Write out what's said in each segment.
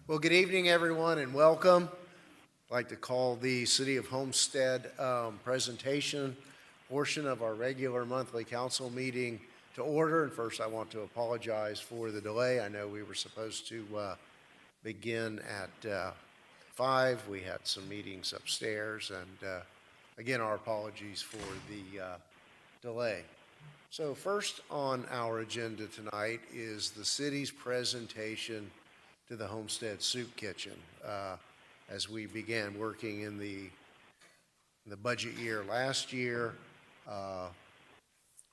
Well, good evening, everyone, and welcome. I'd like to call the City of Homestead presentation portion of our regular monthly council meeting to order. And first, I want to apologize for the delay. I know we were supposed to begin at 5. We had some meetings upstairs, and again, our apologies for the delay. So first on our agenda tonight is the city's presentation to the Homestead Soup Kitchen. As we began working in the budget year last year,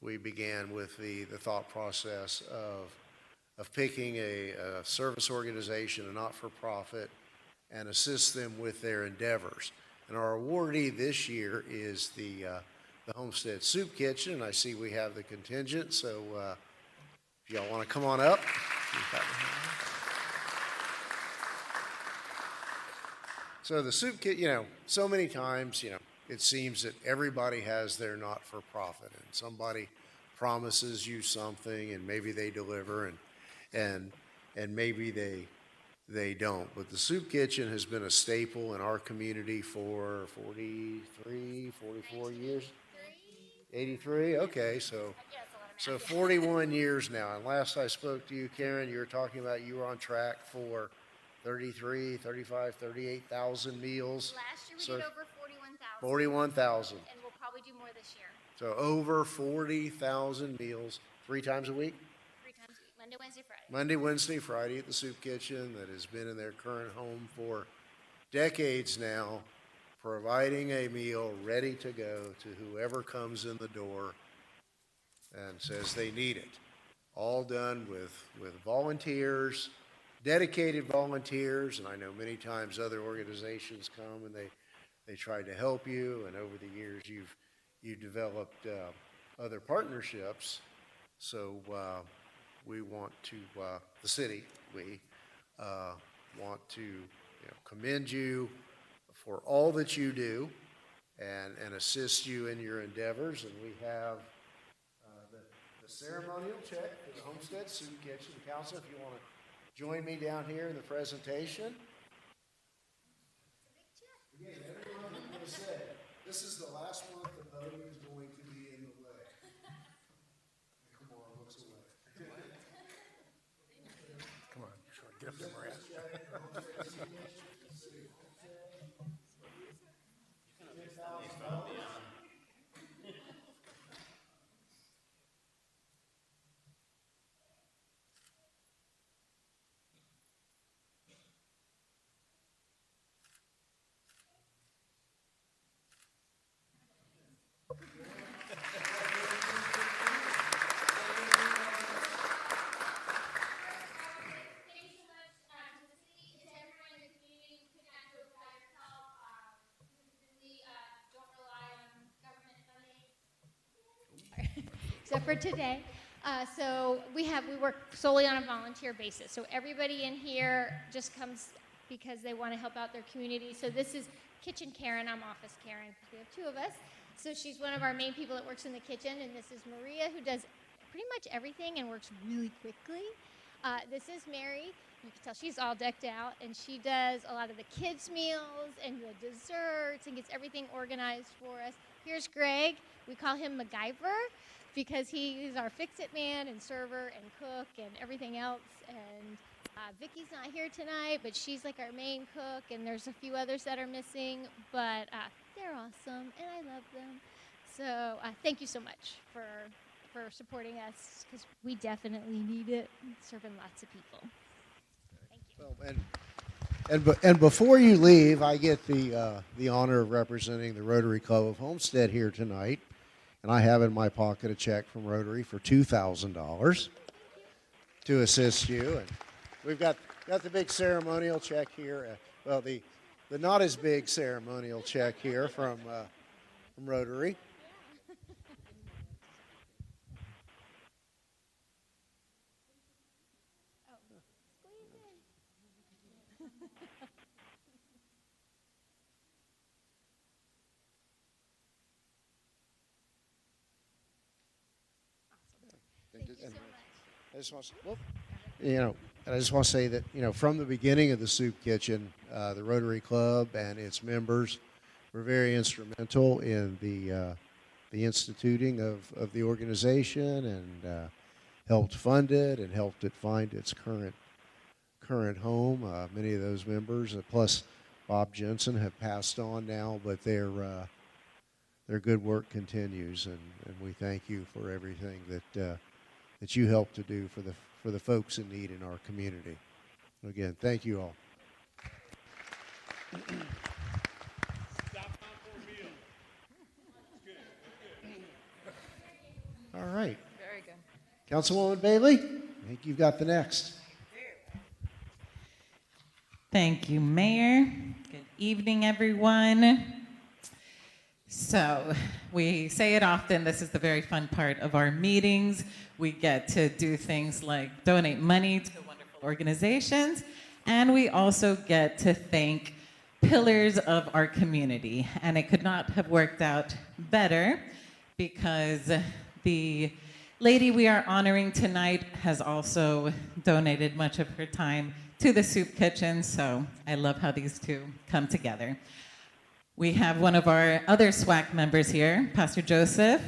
we began with the thought process of picking a service organization, a not-for-profit, and assist them with their endeavors. And our awardee this year is the Homestead Soup Kitchen, and I see we have the contingent, so if y'all want to come on up. So the soup kit, so many times, it seems that everybody has their not-for-profit, and somebody promises you something, and maybe they deliver, and maybe they don't. But the soup kitchen has been a staple in our community for 43, 44 years. 83? Okay, so 41 years now. And last I spoke to you, Karen, you were talking about you were on track for 33, 35, 38,000 meals. Last year we did over 41,000. 41,000. And we'll probably do more this year. So over 40,000 meals, 3 times a week? 3 times a week, Monday, Wednesday, Friday. Monday, Wednesday, Friday at the Soup Kitchen that has been in their current home for decades now, providing a meal ready to go to whoever comes in the door and says they need it. All done with volunteers, dedicated volunteers, and I know many times other organizations come and they try to help you, and over the years you've developed other partnerships. So we want to, the city, we want to commend you for all that you do and assist you in your endeavors. And we have the ceremonial check for the Homestead Soup Kitchen. Council, if you want to join me down here in the presentation. Again, everyone is going to say, this is the last month the voting is going to be in the way. Come on, looks away. Come on, sure. Get up there, Maria. Except for today. So we work solely on a volunteer basis. So everybody in here just comes because they want to help out their community. So this is Kitchen Karen. I'm Office Karen. We have 2 of us. So she's one of our main people that works in the kitchen. And this is Maria, who does pretty much everything and works really quickly. This is Mary. You can tell she's all decked out. And she does a lot of the kids' meals and the desserts and gets everything organized for us. Here's Greg. We call him MacGyver, because he's our fix-it man and server and cook and everything else. And Vicky's not here tonight, but she's like our main cook, and there's a few others that are missing, but they're awesome, and I love them. So thank you so much for supporting us, because we definitely need it, serving lots of people. Thank you. Well, and before you leave, I get the honor of representing the Rotary Club of Homestead here tonight. And I have in my pocket a check from Rotary for $2,000 to assist you. And we've got the big ceremonial check here. Well, the not as big ceremonial check here from Rotary. Thank you so much. I just want to, And I just want to say that, you know, from the beginning of the Soup Kitchen, the Rotary Club and its members were very instrumental in the instituting of the organization, and helped fund it and helped it find its current home. Many of those members, plus Bob Jensen, have passed on now, but their good work continues, and we thank you for everything that you help to do for the folks in need in our community. Again, thank you all. All right. Very good. Councilwoman Bailey, I think you've got the next. Thank you, Mayor. Good evening, everyone. So, we say it often, this is the very fun part of our meetings. We get to do things like donate money to wonderful organizations, and we also get to thank pillars of our community. And it could not have worked out better, because the lady we are honoring tonight has also donated much of her time to the Soup Kitchen, so I love how these two come together. We have one of our other SWAC members here, Pastor Joseph,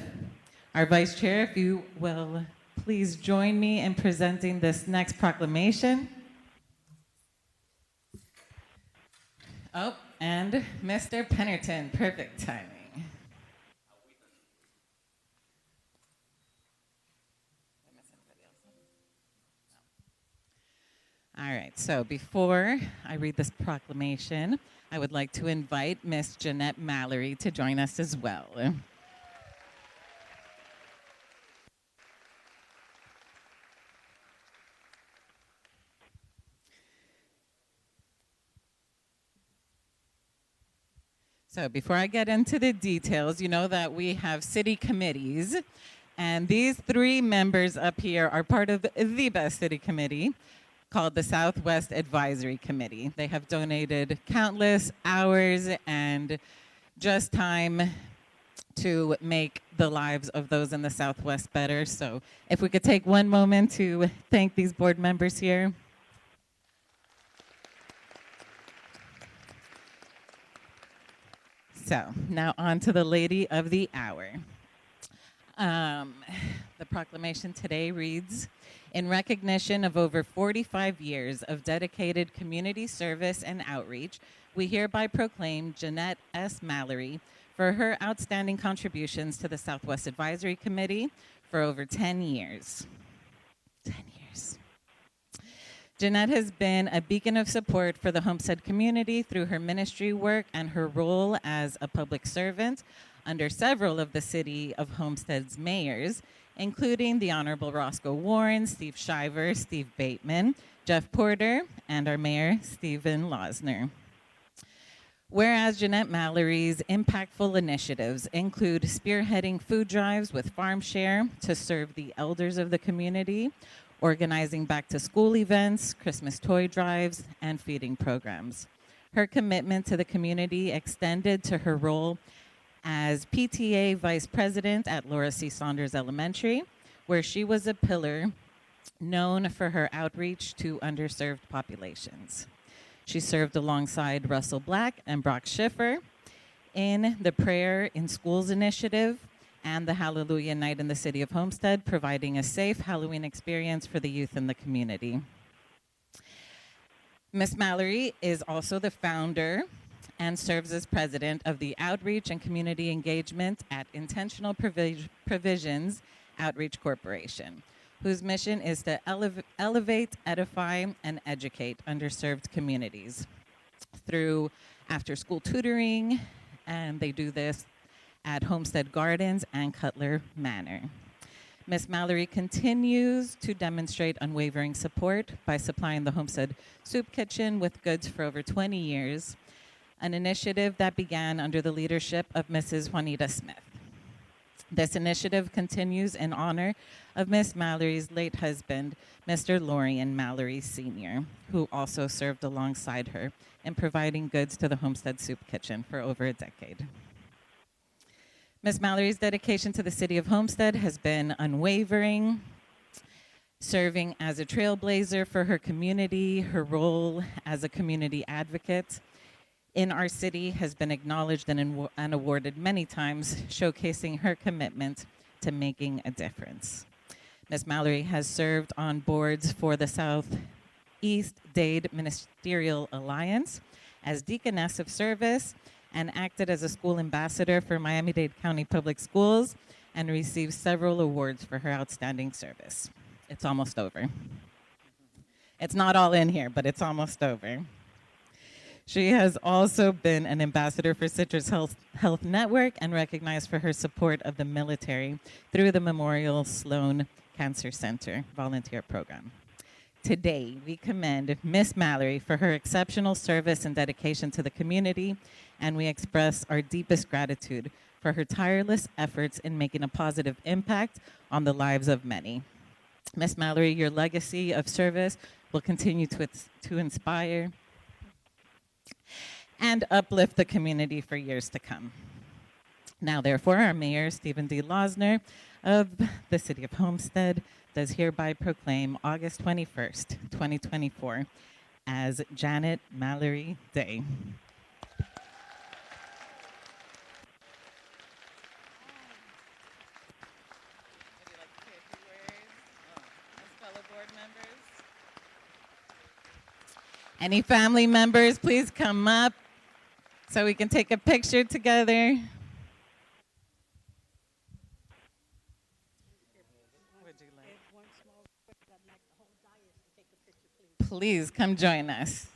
our Vice Chair. If you will please join me in presenting this next proclamation. Oh, and Mr. Pennerton, perfect timing. All right, so before I read this proclamation, I would like to invite Miss Jeanette Mallory to join us as well. So before I get into the details, you know that we have city committees, and these three members up here are part of the best city committee, called the Southwest Advisory Committee. They have donated countless hours and just time to make the lives of those in the Southwest better. So if we could take one moment to thank these board members here. So now on to the lady of the hour. The proclamation today reads, in recognition of over 45 years of dedicated community service and outreach, we hereby proclaim Jeanette S. Mallory for her outstanding contributions to the Southwest Advisory Committee for over 10 years. 10 years. Jeanette has been a beacon of support for the Homestead community through her ministry work and her role as a public servant under several of the City of Homestead's mayors, including the Honorable Roscoe Warren, Steve Shiver, Steve Bateman, Jeff Porter, and our Mayor, Stephen Losner. Whereas Jeanette Mallory's impactful initiatives include spearheading food drives with Farm Share to serve the elders of the community, organizing back-to-school events, Christmas toy drives, and feeding programs. Her commitment to the community extended to her role as PTA Vice President at Laura C. Saunders Elementary, where she was a pillar known for her outreach to underserved populations. She served alongside Russell Black and Brock Schiffer in the Prayer in Schools initiative and the Hallelujah Night in the City of Homestead, providing a safe Halloween experience for the youth in the community. Ms. Mallory is also the founder and serves as president of the Outreach and Community Engagement at Intentional Provisions Outreach Corporation, whose mission is to elevate, edify, and educate underserved communities through after-school tutoring, and they do this at Homestead Gardens and Cutler Manor. Ms. Mallory continues to demonstrate unwavering support by supplying the Homestead Soup Kitchen with goods for over 20 years, an initiative that began under the leadership of Mrs. Juanita Smith. This initiative continues in honor of Ms. Mallory's late husband, Mr. Lorian Mallory Sr., who also served alongside her in providing goods to the Homestead Soup Kitchen for over a decade. Ms. Mallory's dedication to the City of Homestead has been unwavering, serving as a trailblazer for her community. Her role as a community advocate in our city has been acknowledged and awarded many times, showcasing her commitment to making a difference. Ms. Mallory has served on boards for the Southeast Dade Ministerial Alliance as Deaconess of Service and acted as a school ambassador for Miami-Dade County Public Schools and received several awards for her outstanding service. It's almost over. It's not all in here, but it's almost over. She has also been an ambassador for Citrus Health Network and recognized for her support of the military through the Memorial Sloan Cancer Center volunteer program. Today, we commend Ms. Mallory for her exceptional service and dedication to the community, and we express our deepest gratitude for her tireless efforts in making a positive impact on the lives of many. Ms. Mallory, your legacy of service will continue to inspire and uplift the community for years to come. Now, therefore, our Mayor, Stephen D. Losner of the City of Homestead, does hereby proclaim August 21st, 2024 as Janet Mallory Day. Any family members, please come up so we can take a picture together. Please come join us.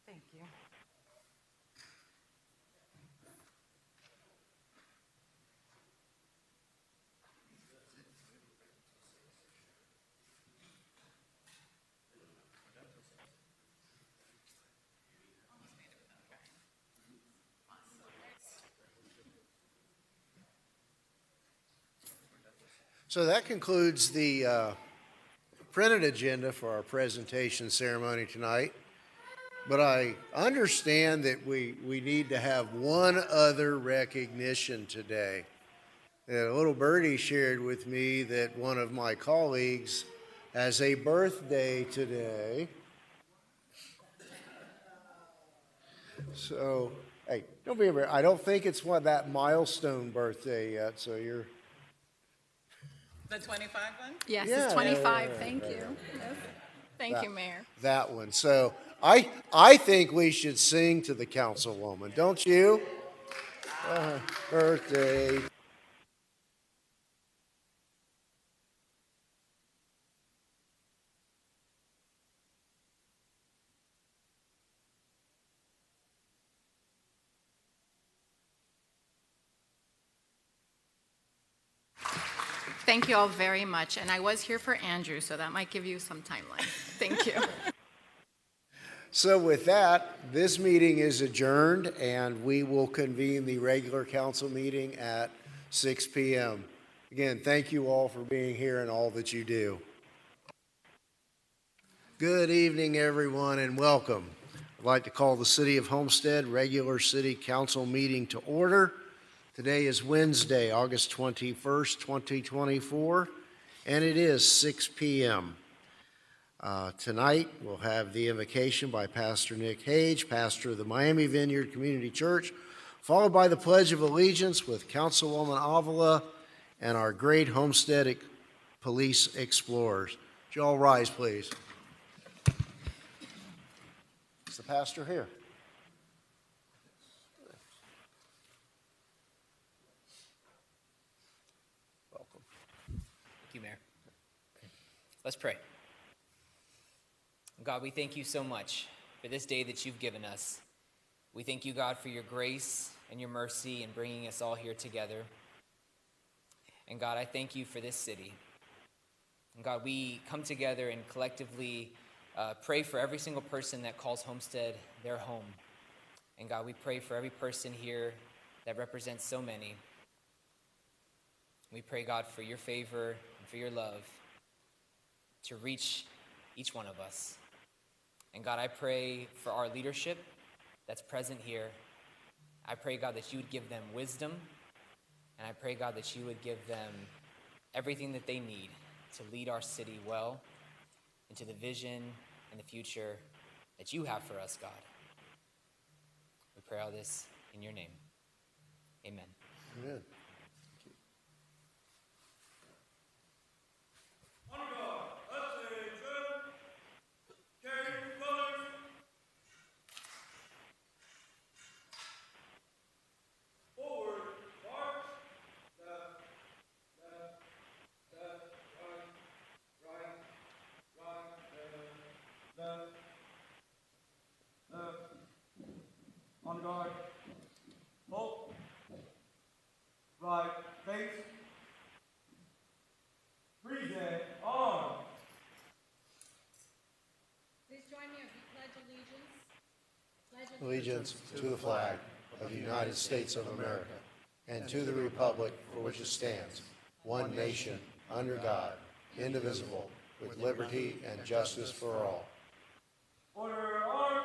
Thank you. So that concludes the printed agenda for our presentation ceremony tonight. But I understand that we need to have one other recognition today. A little birdie shared with me that one of my colleagues has a birthday today. So, hey, don't be embarrassed. I don't think it's that milestone birthday yet, so you're... The 25 one? Yes, Yeah, it's 25. yeah, Thank you. Yes. Thank you, Mayor. That one. So I think we should sing to the councilwoman, don't you? Birthday. Thank you all very much. And I was here for Andrew, so that might give you some timeline. Thank you. So with that, this meeting is adjourned, and we will convene the regular council meeting at 6 p.m. Again, thank you all for being here and all that you do. Good evening, everyone, and welcome. I'd like to call the City of Homestead regular City Council meeting to order. Today is Wednesday, August 21st, 2024, and it is 6 p.m. Tonight, we'll have the invocation by Pastor Nick Hage, pastor of the Miami Vineyard Community Church, followed by the Pledge of Allegiance with Councilwoman Avila and our great Homestead Police Explorers. Would you all rise, please? Is the pastor here? Welcome. Thank you, Mayor. Let's pray. God, we thank you so much for this day that you've given us. We thank you, God, for your grace and your mercy in bringing us all here together. And God, I thank you for this city. And God, we come together and collectively pray for every single person that calls Homestead their home. And God, we pray for every person here that represents so many. We pray, God, for your favor and for your love to reach each one of us. And God, I pray for our leadership that's present here. I pray, God, that you would give them wisdom. And I pray, God, that you would give them everything that they need to lead our city well into the vision and the future that you have for us, God. We pray all this in your name. Amen. Amen. On guard, hope, right, face, breathe in, on. Please join me as we pledge allegiance. Allegiance to the flag of the United States of America and to the republic for which it stands, one nation, under God, indivisible, with liberty and justice for all. Order, arm.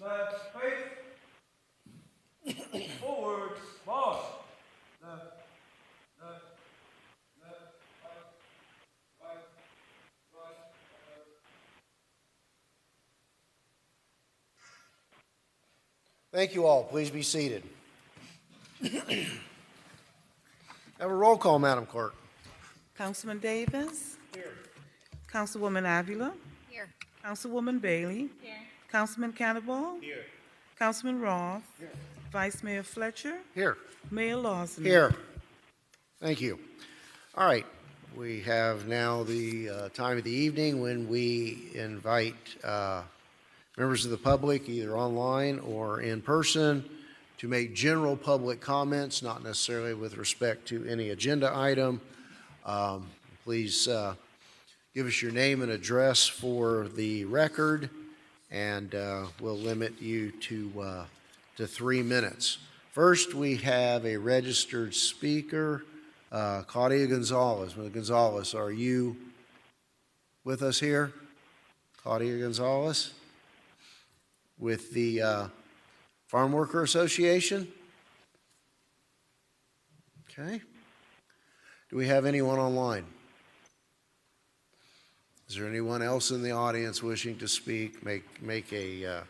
Left, face. Forward, march. Left, left, left, right, right, right, left. Thank you all. Please be seated. Have a roll call, Madam Clerk. Councilman Davis. Here. Councilwoman Avila. Here. Councilwoman Bailey. Here. Councilman Cannibal. Here. Councilman Roth. Here. Vice Mayor Fletcher. Here. Mayor Lawson. Here. Thank you. All right. We have now the time of the evening when we invite members of the public, either online or in person, to make general public comments, not necessarily with respect to any agenda item. Please give us your name and address for the record, and we'll limit you to 3 minutes. First, we have a registered speaker, Claudia Gonzalez. Ms. Gonzalez, are you with us here? Claudia Gonzalez with the Farm Worker Association? Okay. Do we have anyone online? Is there anyone else in the audience wishing to speak, make a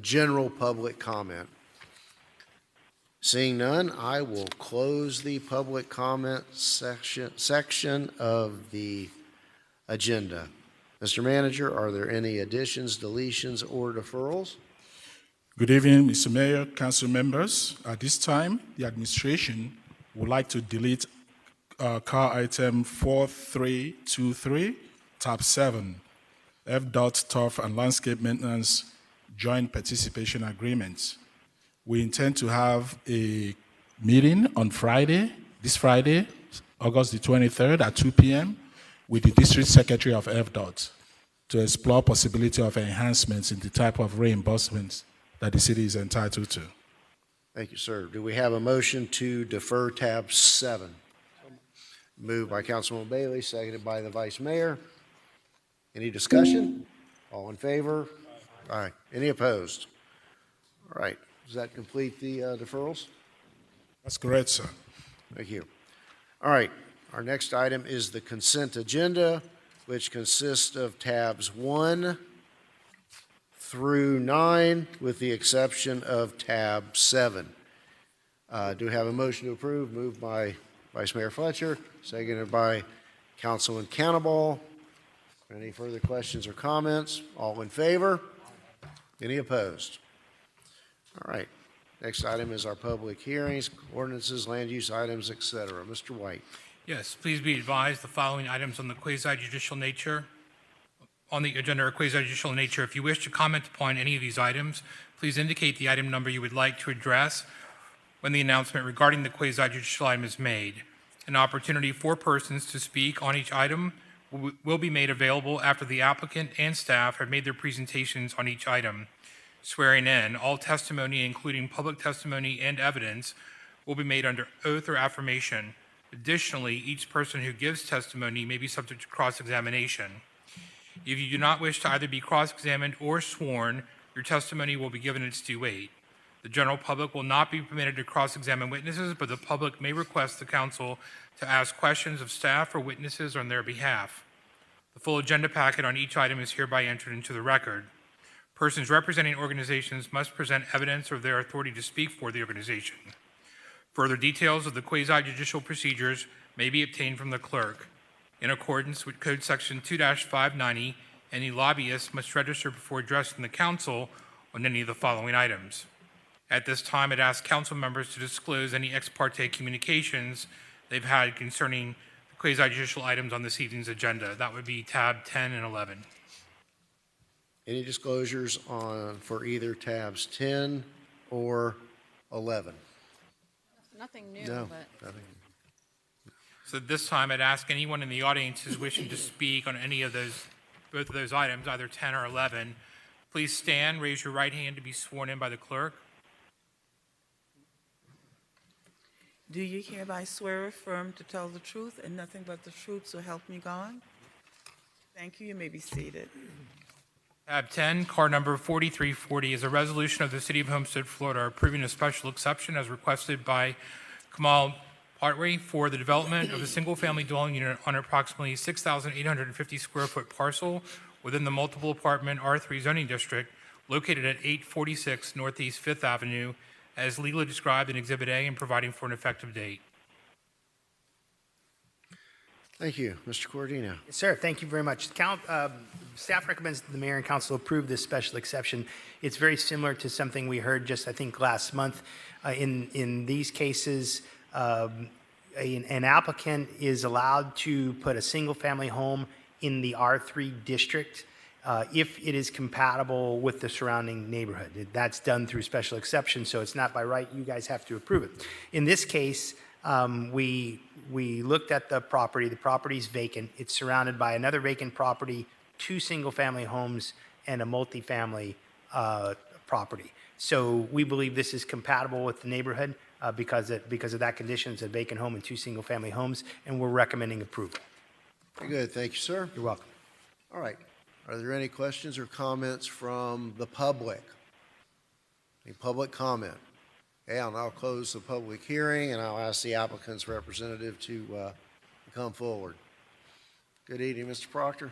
general public comment? Seeing none, I will close the public comment section of the agenda. Mr. Manager, are there any additions, deletions, or deferrals? Good evening, Mr. Mayor, council members. At this time, the administration would like to delete car item 4323, tab 7, FDOT Turf and Landscape Maintenance Joint Participation Agreement. We intend to have a meeting on Friday, this Friday, August the 23rd at 2 p.m. with the District Secretary of FDOT to explore possibility of enhancements in the type of reimbursements that the city is entitled to. Thank you, sir. Do we have a motion to defer tab 7? Moved by Councilman Bailey, seconded by the Vice Mayor. Any discussion? All in favor? Aye. Any opposed? All right. Does that complete the deferrals? That's correct, sir. Thank you. All right. Our next item is the consent agenda, which consists of tabs 1 through 9, with the exception of tab 7. Do we have a motion to approve? Moved by Vice Mayor Fletcher, seconded by Councilman Cannibal. Any further questions or comments? All in favor? Any opposed? All right. Next item is our public hearings, ordinances, land use items, et cetera. Mr. White. Yes, please be advised the following items on the quasi-judicial nature. On the agenda are quasi-judicial nature. If you wish to comment upon any of these items, please indicate the item number you would like to address when the announcement regarding the quasi-judicial item is made. An opportunity for persons to speak on each item will be made available after the applicant and staff have made their presentations on each item. Swearing in, all testimony, including public testimony and evidence, will be made under oath or affirmation. Additionally, each person who gives testimony may be subject to cross-examination. If you do not wish to either be cross-examined or sworn, your testimony will be given its due weight. The general public will not be permitted to cross-examine witnesses, but the public may request the council to ask questions of staff or witnesses on their behalf. The full agenda packet on each item is hereby entered into the record. Persons representing organizations must present evidence of their authority to speak for the organization. Further details of the quasi-judicial procedures may be obtained from the clerk. In accordance with Code Section 2-590, any lobbyist must register before addressing the council on any of the following items. At this time, I'd ask council members to disclose any ex parte communications they've had concerning the quasi-judicial items on this evening's agenda. That would be tab 10 and 11. Any disclosures for either tabs 10 or 11? Nothing new, No, but nothing. So at this time, I'd ask anyone in the audience who's wishing to speak on any of both of those items, either 10 or 11, please stand, raise your right hand to be sworn in by the clerk. Do you hereby swear or affirm to tell the truth and nothing but the truth, so help me God? Thank you. You may be seated. Tab 10, card number 4340, is a resolution of the City of Homestead, Florida, approving a special exception as requested by KAMAL PATWARY for the development of a single-family dwelling unit on approximately 6,850 square foot parcel within the multiple apartment R3 zoning district located at 846 Northeast 5th Avenue, as legally described in Exhibit A and providing for an effective date. Thank you. Mr. Cordino. Yes, sir. Thank you very much. Staff recommends that the mayor and council approve this special exception. It's very similar to something we heard just, I think, last month. In these cases, an applicant is allowed to put a single-family home in the R3 district if it is compatible with the surrounding neighborhood. That's done through special exception, so it's not by right. You guys have to approve it. In this case, we looked at the property. The property is vacant. It's surrounded by another vacant property, 2 single-family homes, and a multifamily property. So we believe this is compatible with the neighborhood because of that condition. It's a vacant home and 2 single-family homes, and we're recommending approval. Very good. Thank you, sir. You're welcome. All right. Are there any questions or comments from the public? Any public comment? Okay, I'll now close the public hearing, and I'll ask the applicant's representative to come forward. Good evening, Mr. Proctor.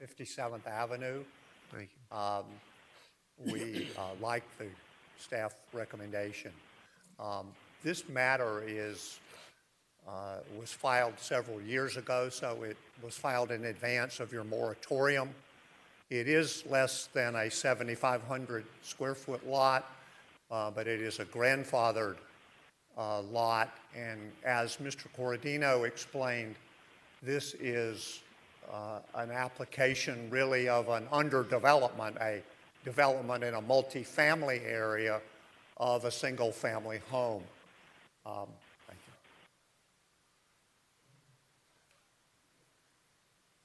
57th Avenue. Thank you. We like the staff recommendation. This matter was filed several years ago, so it was filed in advance of your moratorium. It is less than a 7,500 square foot lot, but it is a grandfathered lot, and as Mr. Corradino explained, this is an application really of an underdevelopment, a development in a multifamily area of a single family home. Thank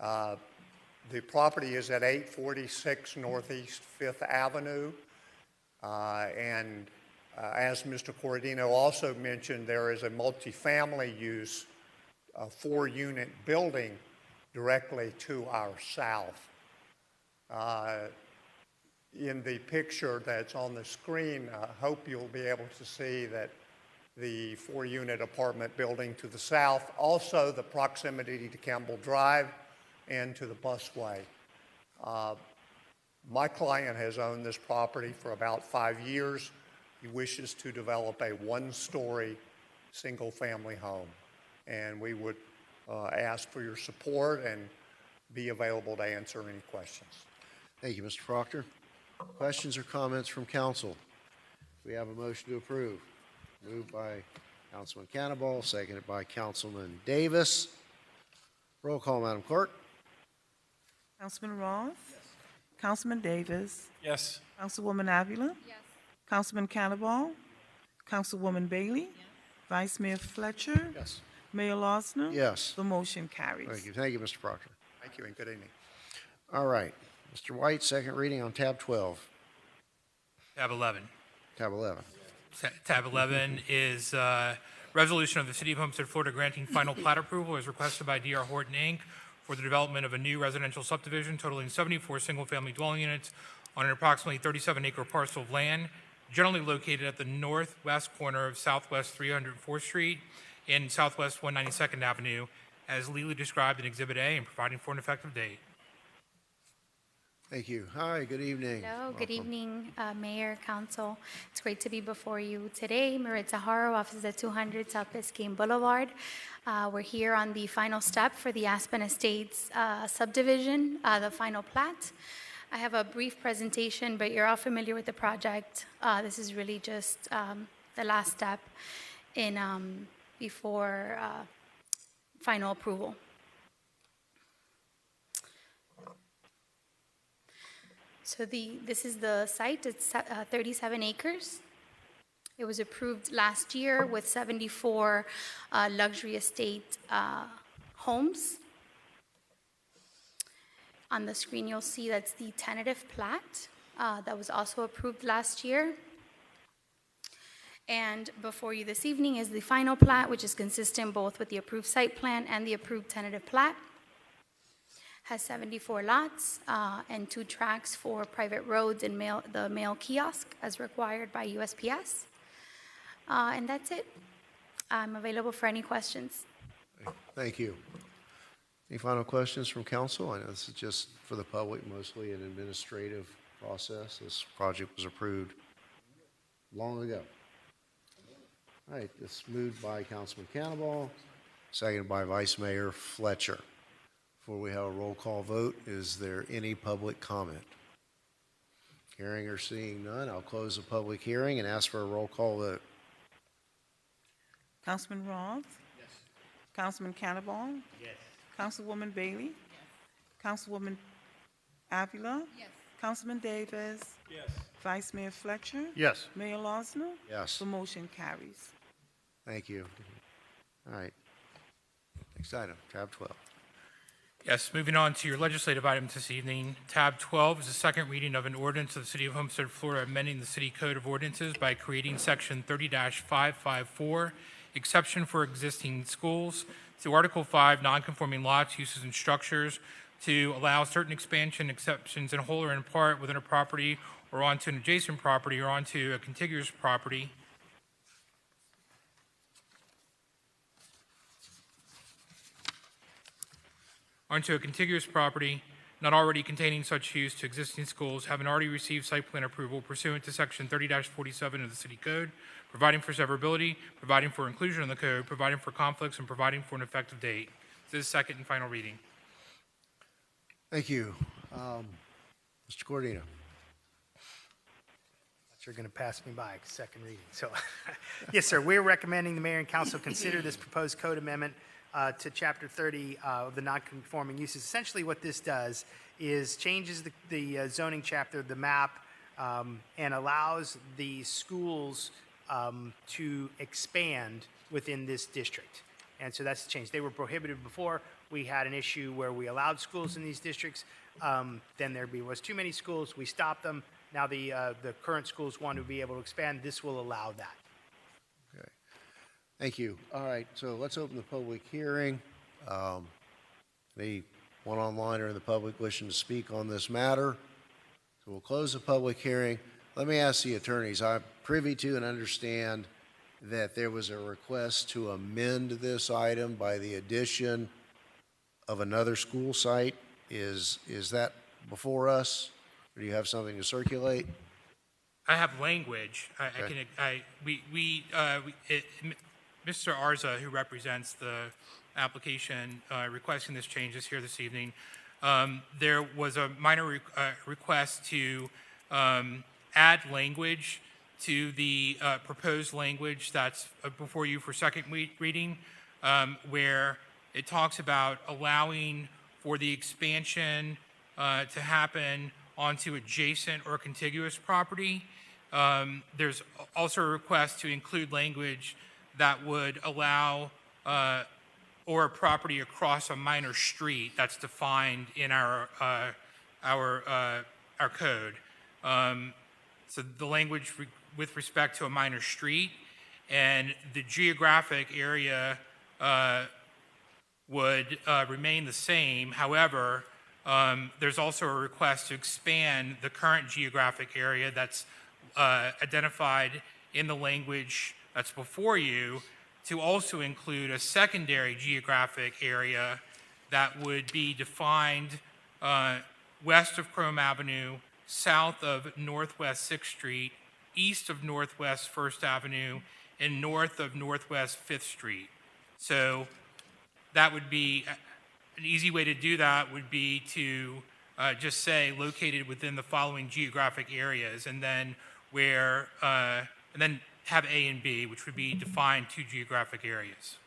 you. The property is at 846 Northeast 5th Avenue, and as Mr. Corradino also mentioned, there is a multifamily use, a 4-unit building directly to our south. In the picture that's on the screen, I hope you'll be able to see that the 4-unit apartment building to the south, also the proximity to Campbell Drive and to the busway. My client has owned this property for about 5 years. He wishes to develop a 1-story single-family home, and we would ask for your support and be available to answer any questions. Thank you, Mr. Proctor. Questions or comments from council? We have a motion to approve. Moved by Councilman Cannonball, seconded by Councilman Davis. Roll call, Madam Clerk. Councilman Roth? Yes. Councilman Davis? Yes. Councilwoman Avila? Yes. Councilman Cannonball? Councilwoman Bailey? Vice Mayor Fletcher? Yes. Mayor Losner? Yes. The motion carries. Thank you, Mr. Proctor. Thank you and good evening. All right, Mr. White, second reading on tab 12. Tab 11. Tab 11. Tab 11 is resolution of the City of Homestead, Florida granting final plat approval as requested by DR Horton, Inc. for the development of a new residential subdivision totaling 74 single-family dwelling units on an approximately 37-acre parcel of land, generally located at the northwest corner of Southwest 304th Street and Southwest 192nd Avenue, as legally described in Exhibit A, and providing for an effective date. Thank you. Hi, good evening. Hello, good Welcome. evening, Mayor, Council. It's great to be before you today. Maritza Haro, offices at 200 South Biscayne Boulevard. We're here on the final step for the Aspen Estates subdivision, the final plat. I have a brief presentation, but you're all familiar with the project. This is really just the last step in before final approval. So this is the site. It's 37 acres. It was approved last year with 74 luxury estate homes. On the screen, you'll see that's the tentative plat that was also approved last year. And before you this evening is the final plat, which is consistent both with the approved site plan and the approved tentative plat. Has 74 lots and 2 tracks for private roads and the mail kiosk as required by USPS. And that's it. I'm available for any questions. Thank you. Any final questions from council? I know this is just for the public, mostly an administrative process. This project was approved long ago. All right, this moved by Councilman Cannonball, seconded by Vice Mayor Fletcher. Before we have a roll call vote, is there any public comment? Hearing or seeing none, I'll close the public hearing and ask for a roll call vote. Councilman Roth? Yes. Councilman Cannonball? Yes. Councilwoman Bailey? Yes. Councilwoman Avila? Yes. Councilman Davis? Yes. Vice Mayor Fletcher? Yes. Mayor Losner? Yes. The motion carries. Thank you. All right. Next item, tab 12. Yes, moving on to your legislative items this evening. Tab 12 is the second reading of an ordinance of the City of Homestead, Florida, amending the City Code of Ordinances by creating Section 30-554, exception for existing schools, to Article 5, non-conforming lots, uses, and structures, to allow certain expansion exceptions in whole or in part within a property or onto an adjacent property or onto a contiguous property. Onto a contiguous property not already containing such use to existing schools, having already received site plan approval pursuant to Section 30-47 of the City Code, providing for severability, providing for inclusion in the code, providing for conflicts, and providing for an effective date. This is second and final reading. Thank you. Mr. Cordino. You're going to pass me by, second reading. So, yes, sir, we're recommending the mayor and council consider this proposed code amendment to Chapter 30 of the non-conforming uses. Essentially what this does is changes the zoning chapter, the map, and allows the schools to expand within this district. And so that's the change. They were prohibited before. We had an issue where we allowed schools in these districts. Then there was too many schools. We stopped them. Now the current schools want to be able to expand. This will allow that. Okay. Thank you. All right, so let's open the public hearing. Any one online or in the public wishing to speak on this matter. So we'll close the public hearing. Let me ask the attorneys, I'm privy to and understand that there was a request to amend this item by the addition of another school site. Is that before us? Or do you have something to circulate? I have language. Mr. Arza, who represents the application requesting this change, is here this evening. There was a minor request to add language to the proposed language that's before you for second reading, where it talks about allowing for the expansion to happen onto adjacent or contiguous property. There's also a request to include language that would allow or a property across a minor street that's defined in our code. So the language with respect to a minor street and the geographic area would remain the same. However, there's also a request to expand the current geographic area that's identified in the language that's before you to also include a secondary geographic area that would be defined west of Chrome Avenue, south of Northwest 6th Street, east of Northwest 1st Avenue, and north of Northwest 5th Street. So that would be, an easy way to do that would be to just say located within the following geographic areas, and then where, and then have A and B, which would be defined two geographic areas.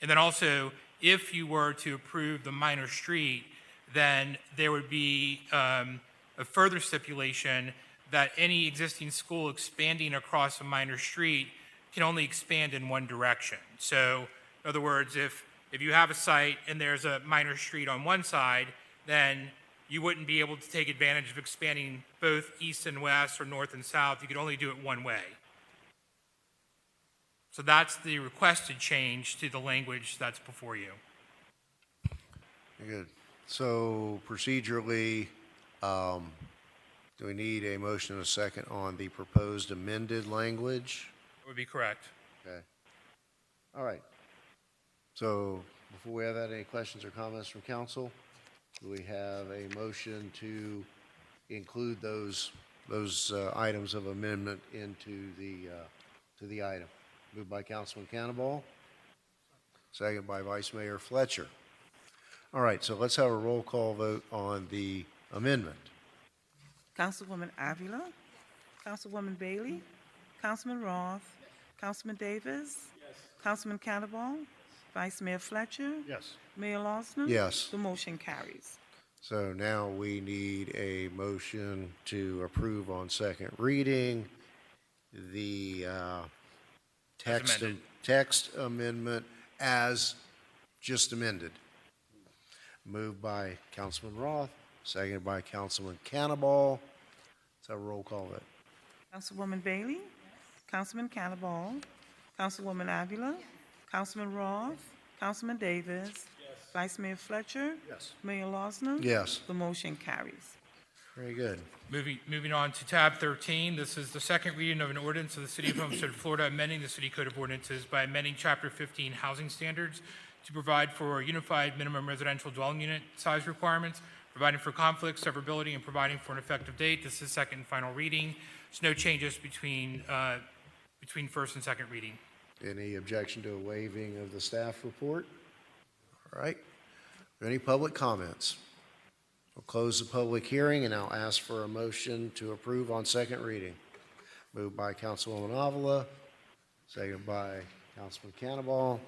And then also, if you were to approve the minor street, then there would be a further stipulation that any existing school expanding across a minor street can only expand in one direction. So, in other words, if you have a site and there's a minor street on one side, then you wouldn't be able to take advantage of expanding both east and west or north and south. You could only do it one way. So that's the requested change to the language that's before you. Good. So procedurally, do we need a motion and a second on the proposed amended language? That would be correct. Okay. All right. So before we have that, any questions or comments from council? Do we have a motion to include those items of amendment into the item? Moved by Councilman Cannonball, second by Vice Mayor Fletcher. All right, so let's have a roll call vote on the amendment. Councilwoman Avila, Councilwoman Bailey, Councilman Roth, Councilman Davis, Councilman Cannonball, Vice Mayor Fletcher, Yes. Mayor Losner. Yes. The motion carries. So now we need a motion to approve on second reading the text amendment as just amended. Moved by Councilman Roth, seconded by Councilman Cannonball. Let's have a roll call vote. Councilwoman Bailey, Councilman Cannonball, Councilwoman Avila, Councilman Roth, Councilman Davis, Vice Mayor Fletcher, Yes. Mayor Losner. Yes. The motion carries. Very good. Moving on to tab 13, this is the second reading of an ordinance of the City of Homestead, Florida, amending the City Code of Ordinances by amending Chapter 15 housing standards to provide for unified minimum residential dwelling unit size requirements, providing for conflict, severability, and providing for an effective date. This is second and final reading. There's no changes between first and second reading. Any objection to a waiving of the staff report? All right. Are there any public comments? We'll close the public hearing, and I'll ask for a motion to approve on second reading. Moved by Councilwoman Avila, seconded by Councilman Cannonball.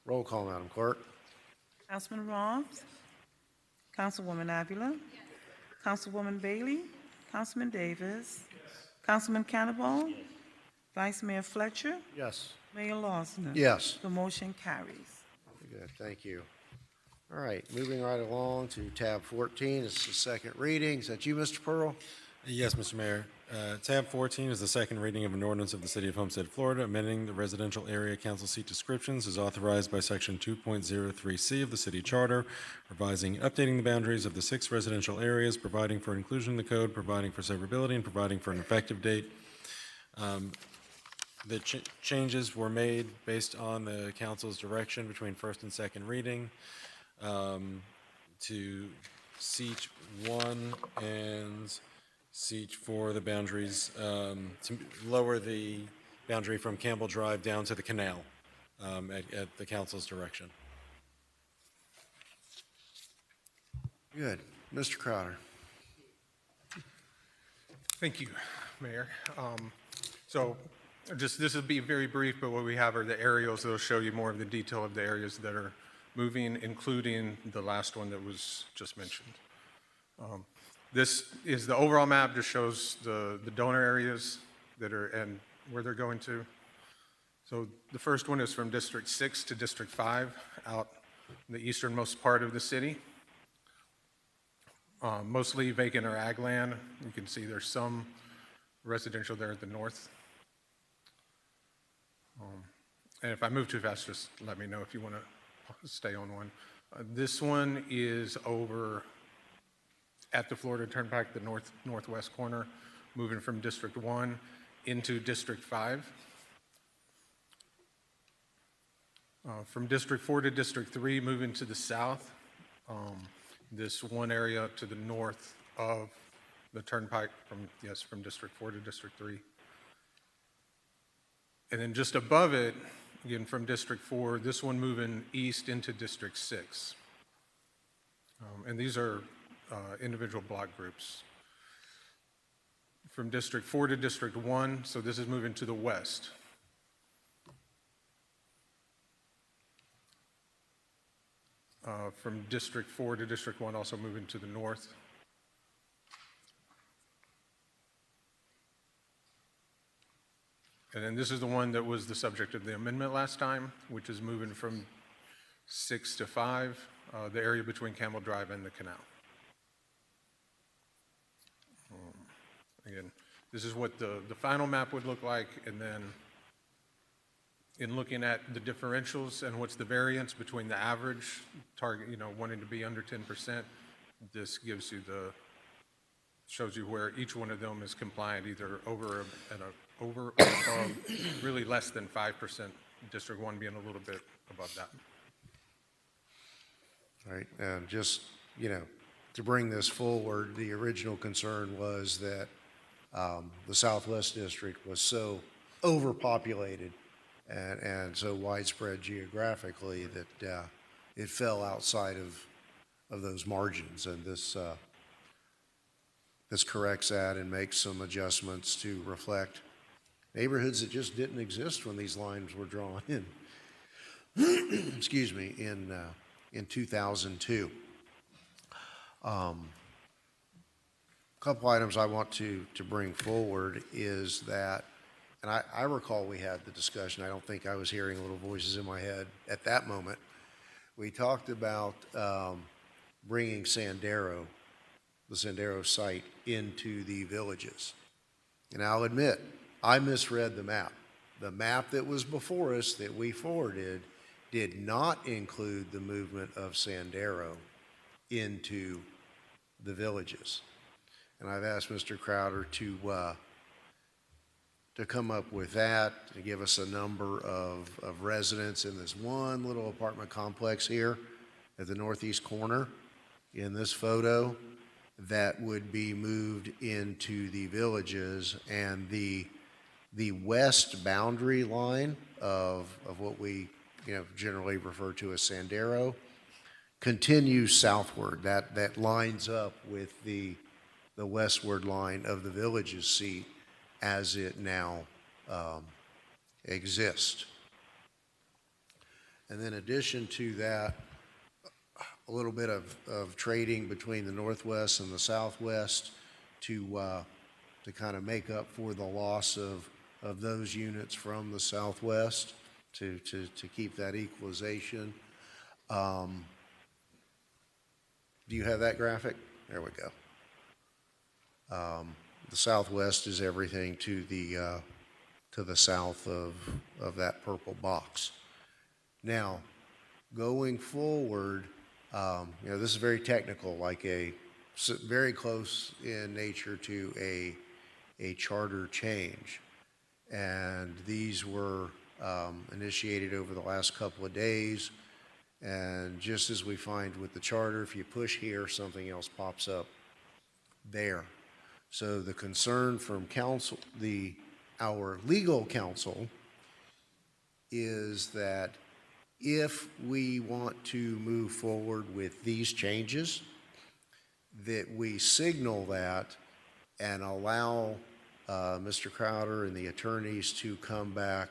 Roll call, Madam Clerk. Councilman Roth, Councilwoman Avila, Councilwoman Bailey, Councilman Davis, Councilman Cannonball, Vice Mayor Fletcher, Yes. Mayor Losner. Yes. The motion carries. Very good, thank you. All right, moving right along to tab 14, it's the second reading. Is that you, Mr. Pearl? Yes, Mr. Mayor. Tab 14 is the second reading of an ordinance of the City of Homestead, Florida, amending the residential area council seat descriptions as authorized by Section 2.03C of the City Charter, revising, updating the boundaries of the 6 residential areas, providing for inclusion in the code, providing for severability, and providing for an effective date. The changes were made based on the council's direction between first and second reading to seat 1 and seat 4, the boundaries, to lower the boundary from Campbell Drive down to the canal at the council's direction. Good. Mr. Crowder. Thank you, Mayor. So this will be very brief, but what we have are the aerials that will show you more of the detail of the areas that are moving, including the last one that was just mentioned. This is the overall map, just shows the donor areas that are and where they're going to. So the first one is from District 6 to District 5, out in the easternmost part of the city. Mostly vacant or ag land. You can see there's some residential there at the north. And if I move too fast, just let me know if you want to stay on one. This one is over at the Florida Turnpike, the northwest corner, moving from District 1 into District 5. From District 4 to District 3, moving to the south. This one area to the north of the Turnpike from District 4 to District 3. And then just above it, again from District 4, this one moving east into District 6. And these are individual block groups. From District 4 to District 1, so this is moving to the west. From District 4 to District 1, also moving to the north. And then this is the one that was the subject of the amendment last time, which is moving from 6 to 5, the area between Campbell Drive and the canal. Again, this is what the final map would look like, and then in looking at the differentials and what's the variance between the average target, wanting to be under 10%, this gives you shows you where each one of them is compliant, either over or above, really less than 5%, District 1 being a little bit above that. All right, and just, to bring this forward, the original concern was that the Southwest District was so overpopulated and so widespread geographically that it fell outside of those margins, and this corrects that and makes some adjustments to reflect neighborhoods that just didn't exist when these lines were drawn in. Excuse me, in 2002. A couple items I want to bring forward is that, and I recall we had the discussion, I don't think I was hearing little voices in my head at that moment. We talked about bringing the Sandero site into the villages. And I'll admit, I misread the map. The map that was before us that we forwarded did not include the movement of Sandero into the villages. And I've asked Mr. Crowder to come up with that, to give us a number of residents in this one little apartment complex here at the northeast corner in this photo that would be moved into the villages, and the west boundary line of what we generally refer to as Sandero continues southward. That lines up with the westward line of the village's seat as it now exists. And then in addition to that, a little bit of trading between the Northwest and the Southwest to kind of make up for the loss of those units from the Southwest to keep that equalization. Do you have that graphic? There we go. The southwest is everything to the south of that purple box. Now, going forward, this is very technical, like very close in nature to a charter change. And these were initiated over the last couple of days. And just as we find with the charter, if you push here, something else pops up there. So the concern from council, our legal counsel, is that if we want to move forward with these changes, that we signal that and allow Mr. Crowder and the attorneys to come back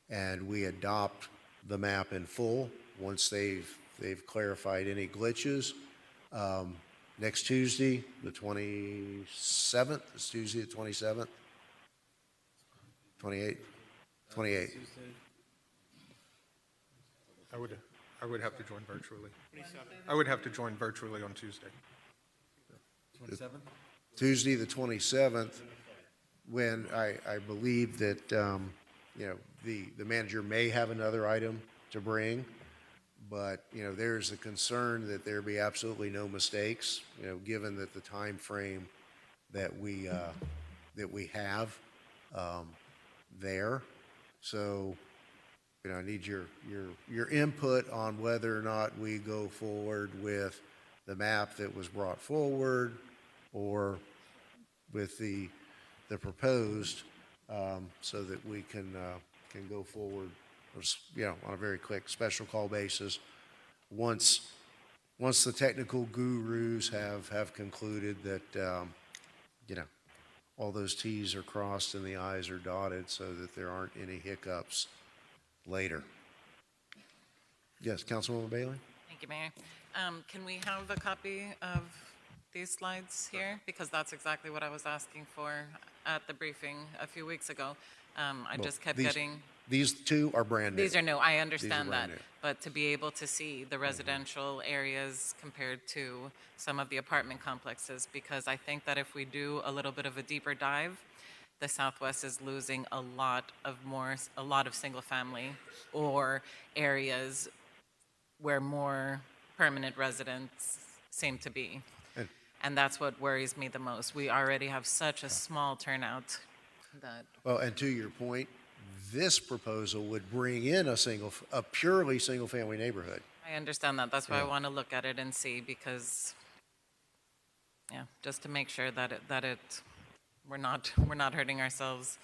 and we adopt the map in full once they've clarified any glitches. Next Tuesday, the 27th, it's Tuesday the 27th, 28th, 28th. I would have to join virtually. I would have to join virtually on Tuesday. 27th? Tuesday the 27th, when I believe that, the manager may have another item to bring, but, there's a concern that there be absolutely no mistakes, given that the time frame that we have there. So, I need your input on whether or not we go forward with the map that was brought forward or with the proposed, so that we can go forward, on a very quick special call basis. Once the technical gurus have concluded that, all those T's are crossed and the I's are dotted so that there aren't any hiccups later. Yes, Councilwoman Bailey? Thank you, Mayor. Can we have a copy of these slides here? Because that's exactly what I was asking for at the briefing a few weeks ago. I just kept getting... These two are brand new. These are new. I understand that. brand new. But to be able to see the residential areas compared to some of the apartment complexes, because I think that if we do a little bit of a deeper dive, the Southwest is losing a lot of single family or areas where more permanent residents seem to be. And that's what worries me the most. We already have such a small turnout that... Well, and to your point, this proposal would bring in a purely single-family neighborhood. I understand that. That's why I want to look at it and see, because, just to make sure that we're not hurting ourselves,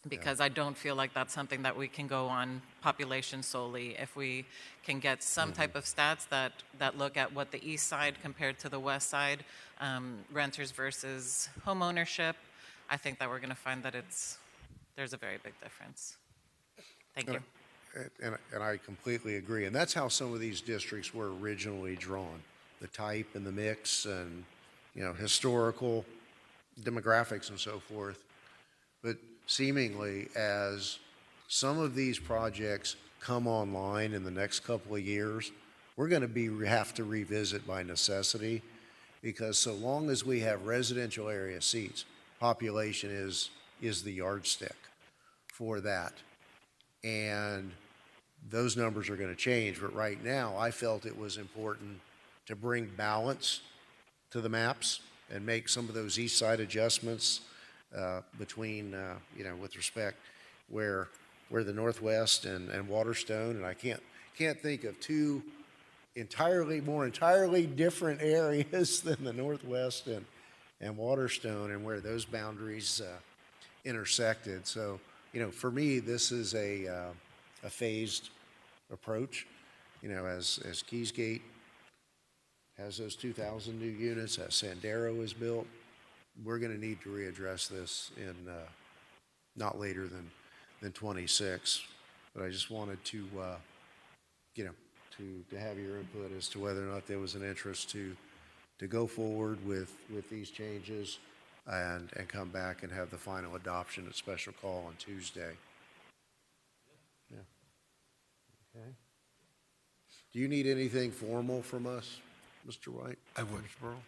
because I don't feel like that's something that we can go on population solely. If we can get some type of stats that look at what the east side compared to the west side, renters versus home ownership, I think that we're going to find that there's a very big difference. Thank you. And I completely agree. And that's how some of these districts were originally drawn. The type and the mix and, historical demographics and so forth. But seemingly, as some of these projects come online in the next couple of years, we're going to have to revisit by necessity, because so long as we have residential area seats, population is the yardstick for that. And those numbers are going to change. But right now, I felt it was important to bring balance to the maps and make some of those east side adjustments between, with respect where the Northwest and Waterstone, and I can't think of two entirely different areas than the Northwest and Waterstone, and where those boundaries intersected. So, for me, this is a phased approach. As Keysgate has those 2,000 new units, as Sandero is built, we're going to need to readdress this in not later than 26. But I just wanted to, to have your input as to whether or not there was an interest to go forward with these changes and come back and have the final adoption at special call on Tuesday. Yeah. Okay. Do you need anything formal from us, Mr. White? I would. Mr. Burrell?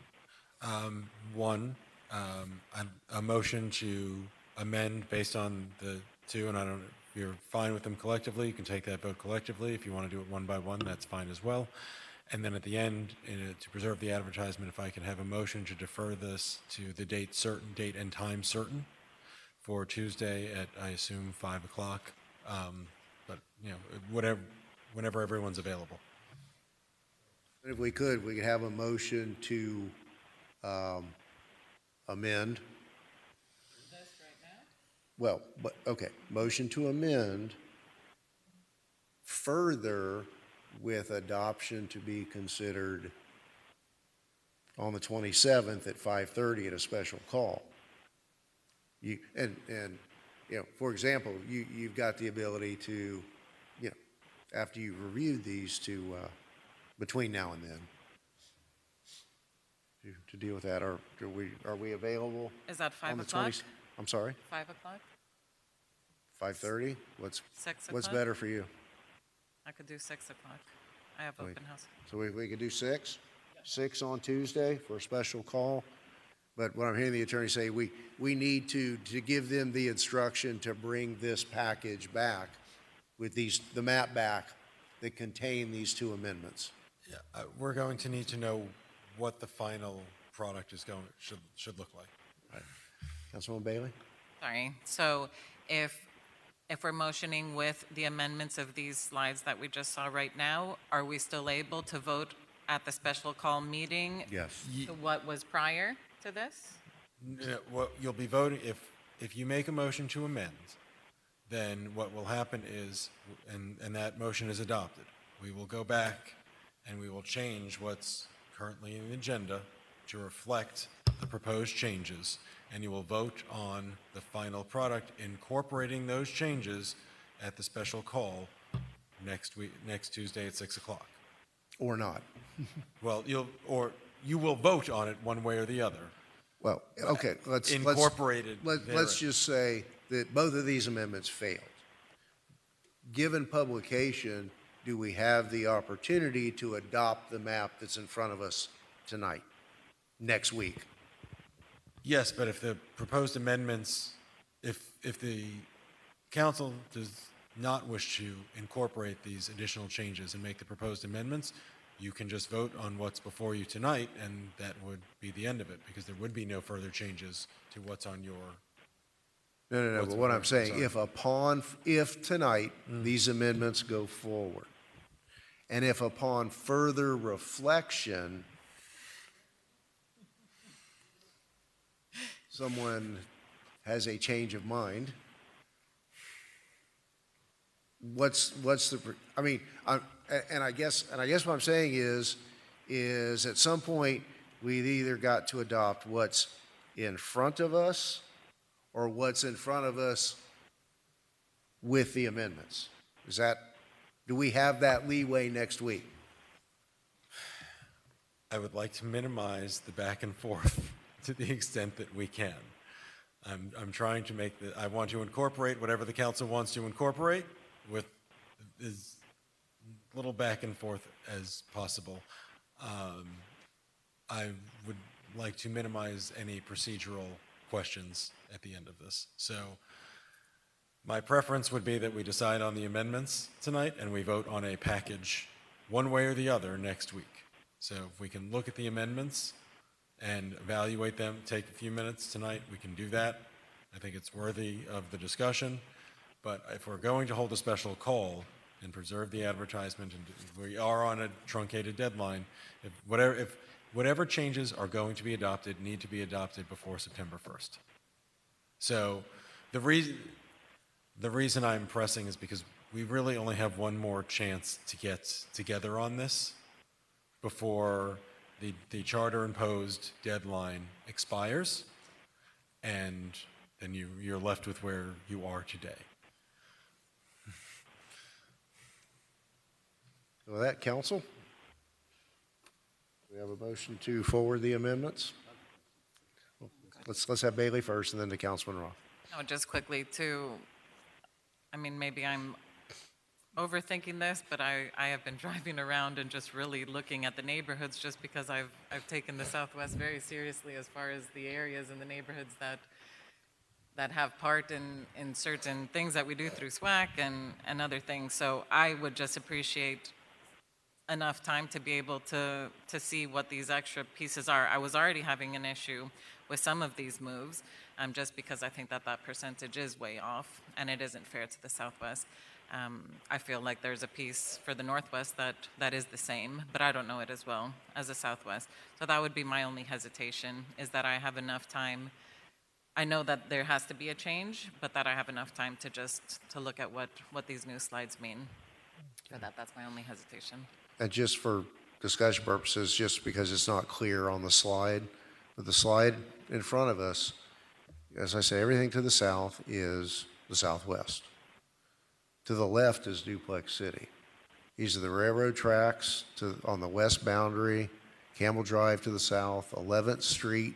One, A motion to amend based on the two, and I don't, if you're fine with them collectively, you can take that vote collectively. If you want to do it one by one, that's fine as well. And then at the end, to preserve the advertisement, if I can have a motion to defer this to the date certain, date and time certain for Tuesday at, I assume, 5 o'clock. But, you know, whenever everyone's available. If we could have a motion to amend. Well, but, okay, motion to amend further with adoption to be considered on the 27th at 5:30 at a special call. You, and you know, for example, you've got the ability to, you know, after you've reviewed these to, between now and then, to deal with that. Are we available? Is that 5 on the o'clock? 20 I'm sorry? 5 o'clock? 5:30? What's 6 what's o'clock? better for you? I could do 6 o'clock. I have open house. So we could do 6? 6 on Tuesday for a special call? But what I'm hearing the attorney say, we need to give them the instruction to bring this package back with the map back that contain these two amendments. Yeah, we're going to need to know what the final product is should look like. Right. Councilwoman Bailey? Sorry. So if we're motioning with the amendments of these slides that we just saw right now, are we still able to vote at the special call meeting? Yes. To what was prior to this? What you'll be voting, if you make a motion to amend, then what will happen is, and that motion is adopted, we will go back and we will change what's currently in the agenda to reflect the proposed changes, and you will vote on the final product incorporating those changes at the special call next Tuesday at 6 o'clock. Or not. Well, you will vote on it one way or the other. Well, okay, let's just say that both of these amendments failed. Given publication, do we have the opportunity to adopt the map that's in front of us tonight, next week? Yes, but if the proposed amendments, if the council does not wish to incorporate these additional changes and make the proposed amendments, you can just vote on what's before you tonight, and that would be the end of it, because there would be no further changes to what's on your... No, but what I'm saying, if tonight these amendments go forward, and if upon further reflection, someone has a change of mind, what's the, I mean, I guess what I'm saying is at some point, we've either got to adopt what's in front of us or what's in front of us with the amendments. Do we have that leeway next week? I would like to minimize the back and forth to the extent that we can. I'm trying to make I want to incorporate whatever the council wants to incorporate with as little back and forth as possible. I would like to minimize any procedural questions at the end of this. So my preference would be that we decide on the amendments tonight and we vote on a package one way or the other next week. So if we can look at the amendments and evaluate them, take a few minutes tonight, we can do that. I think it's worthy of the discussion. But if we're going to hold a special call and preserve the advertisement, and we are on a truncated deadline, if whatever changes are going to be adopted need to be adopted before September 1st. So the reason I'm pressing is because we really only have one more chance to get together on this before the charter-imposed deadline expires, and then you're left with where you are today. With that, council, we have a motion to forward the amendments. Let's have Bailey first, and then to Councilman Roth. No, just quickly to, I mean, maybe I'm overthinking this, but I have been driving around and just really looking at the neighborhoods just because I've taken the Southwest very seriously as far as the areas and the neighborhoods that have part in certain things that we do through SWAC and other things. So I would just appreciate enough time to be able to see what these extra pieces are. I was already having an issue with some of these moves, just because I think that percentage is way off and it isn't fair to the Southwest. I feel like there's a piece for the Northwest that is the same, but I don't know it as well as the Southwest. So that would be my only hesitation, is that I have enough time. I know that there has to be a change, but that I have enough time to look at what these new slides mean. So that's my only hesitation. And just for discussion purposes, just because it's not clear on the slide, but the slide in front of us, as I say, everything to the south is the Southwest. To the left is Duplex City. These are the railroad tracks on the west boundary, Campbell Drive to the south, 11th Street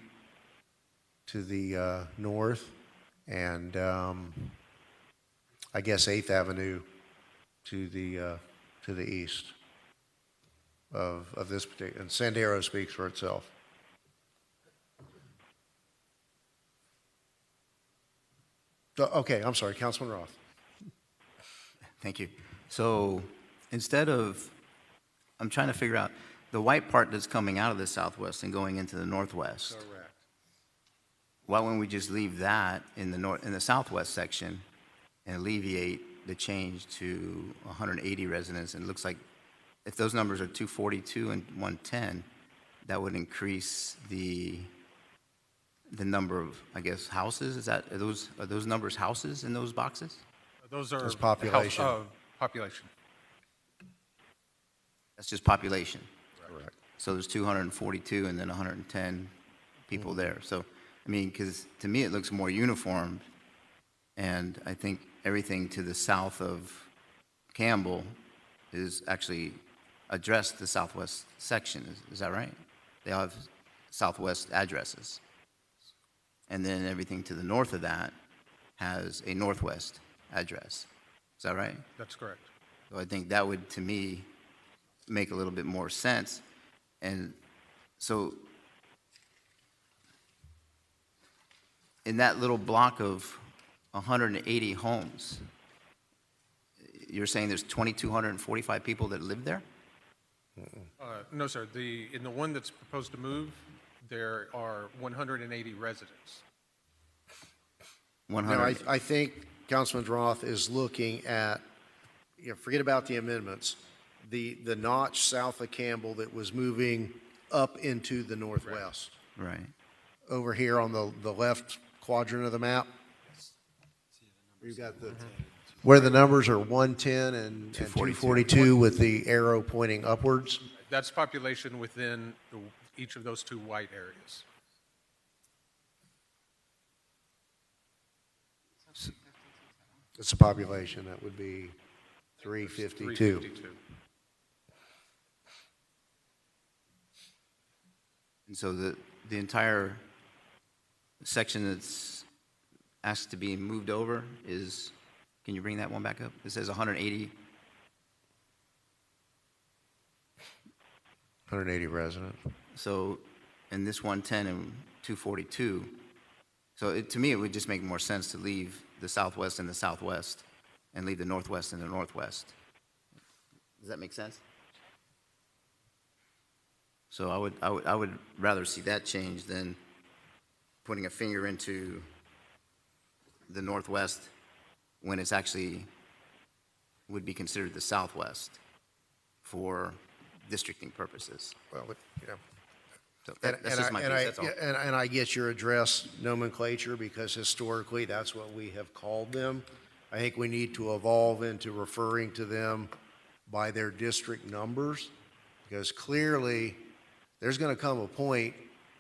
to the north, and I guess 8th Avenue to the east of this particular, and Sandero speaks for itself. Okay, I'm sorry, Councilman Roth. Thank you. So instead of, I'm trying to figure out the white part that's coming out of the Southwest and going into the Northwest. Correct. Why wouldn't we just leave that in the Southwest section and alleviate the change to 180 residents? And it looks like if those numbers are 242 and 110, that would increase the number of, I guess, houses. Are those numbers houses in those boxes? Those are That's population. Population. That's just population. Correct. So there's 242 and then 110 people there. So, I mean, because to me it looks more uniform, and I think everything to the south of Campbell is actually addressed the Southwest section. Is that right? They all have Southwest addresses. And then everything to the north of that has a Northwest address. Is that right? That's correct. So I think that would, to me, make a little bit more sense. And so in that little block of 180 homes, you're saying there's 2,245 people that live there? No, sir. In the one that's proposed to move, there are 180 residents. 100. No, I think Councilman Roth is looking at, forget about the amendments, the notch south of Campbell that was moving up into the Northwest. Right. Over here on the left quadrant of the map. We've got where the numbers are 110 and 242 with the arrow pointing upwards. That's population within each of those two white areas. It's a population, that would be 352. 352. And so the entire section that's asked to be moved over is, can you bring that one back up? It says 180. 180 residents. So, in this 110 and 242, so to me, it would just make more sense to leave the Southwest in the Southwest and leave the Northwest in the Northwest. Does that make sense? So I would rather see that change than putting a finger into the Northwest when it's actually would be considered the Southwest for districting purposes. Well, So that's just my piece, that's all. And I get your address nomenclature because historically that's what we have called them. I think we need to evolve into referring to them by their district numbers, because clearly there's going to come a point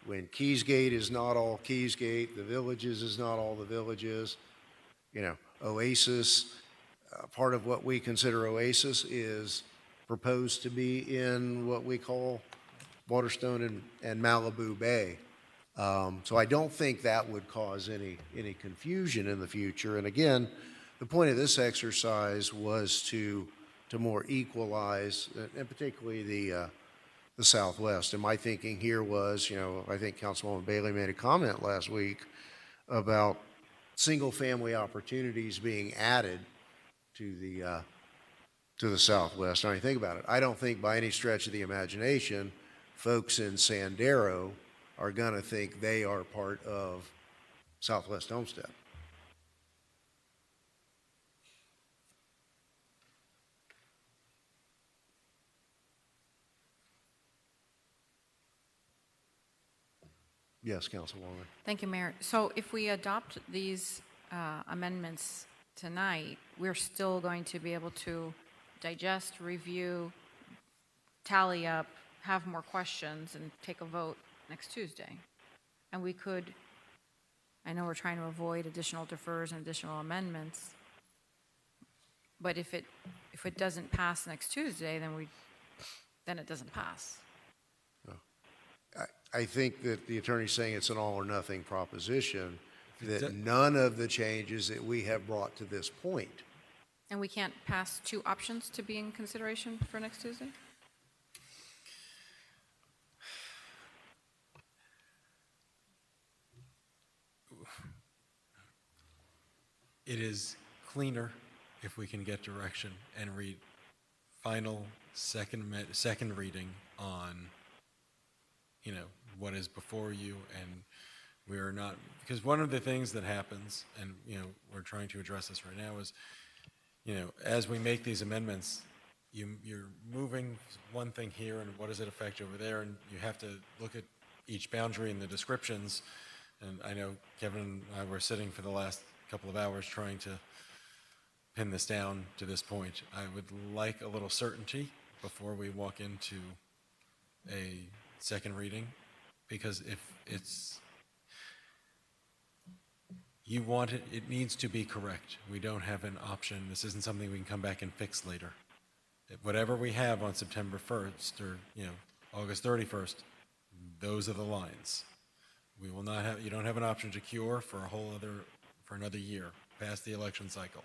when Keysgate is not all Keysgate, the Villages is not all the Villages. Oasis, part of what we consider Oasis is proposed to be in what we call Waterstone and Malibu Bay. So I don't think that would cause any confusion in the future. And again, the point of this exercise was to to more equalize, and particularly the Southwest. And my thinking here was, I think Councilwoman Bailey made a comment last week about single-family opportunities being added to the Southwest. I mean, think about it. I don't think by any stretch of the imagination, folks in Sandero are going to think they are part of Southwest Homestead. Yes, Councilwoman. Thank you, Mayor. So if we adopt these amendments tonight, we're still going to be able to digest, review, tally up, have more questions, and take a vote next Tuesday. And we could, I know we're trying to avoid additional defers and additional amendments, but if it doesn't pass next Tuesday, then it doesn't pass. I think that the attorney's saying it's an all or nothing proposition, that none of the changes that we have brought to this point. And we can't pass two options to be in consideration for next Tuesday? It is cleaner if we can get direction and read final second reading on, what is before you, and we are not, because one of the things that happens, and, we're trying to address this right now, is, as we make these amendments, you're moving one thing here, and what does it affect over there, and you have to look at each boundary and the descriptions, and I know Kevin and I were sitting for the last couple of hours trying to pin this down to this point. I would like a little certainty before we walk into a second reading, because if you want it, it needs to be correct. We don't have an option. This isn't something we can come back and fix later. Whatever we have on September 1st or, August 31st, those are the lines. We will not have, you don't have an option to cure for another year past the election cycle.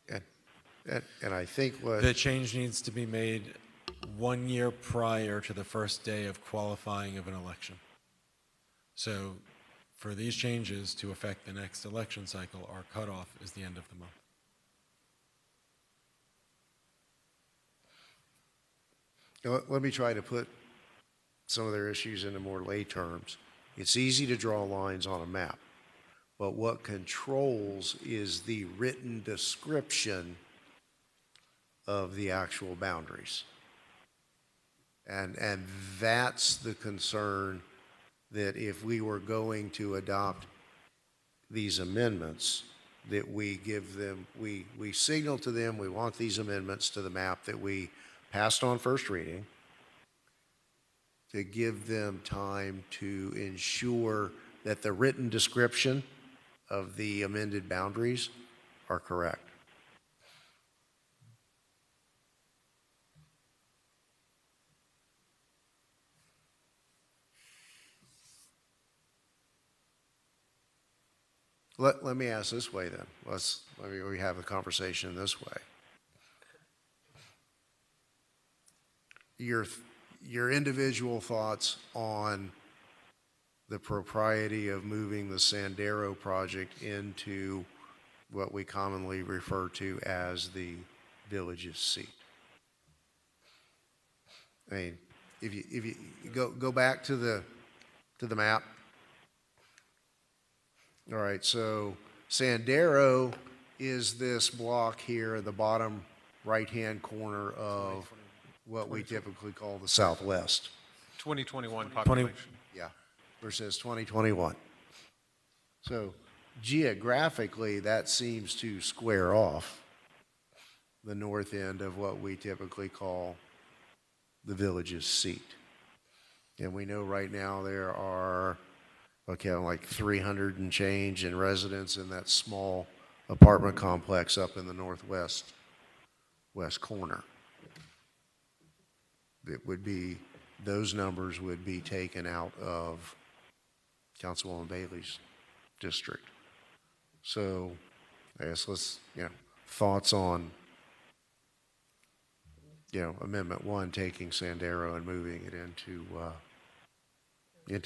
And I think what the change needs to be made 1 year prior to the first day of qualifying of an election. So for these changes to affect the next election cycle, our cutoff is the end of the month. Let me try to put some of their issues into more lay terms. It's easy to draw lines on a map, but what controls is the written description of the actual boundaries. And that's the concern, that if we were going to adopt these amendments, that we give them, we signal to them we want these amendments to the map that we passed on first reading, to give them time to ensure that the written description of the amended boundaries are correct. Let me ask this way then. We have a conversation this way. Your individual thoughts on the propriety of moving the Sandero project into what we commonly refer to as the village's seat. I mean, if you go back to the map. All right, so Sandero is this block here at the bottom right-hand corner of what we typically call the Southwest. 2021 population. Yeah, versus 2021. So geographically, that seems to square off the north end of what we typically call the village's seat. And we know right now there are, like 300 and change in residents in that small apartment complex up in the northwest corner. It would be, those numbers would be taken out of Councilwoman Bailey's district. So I guess thoughts on Amendment 1, taking Sandero and moving it into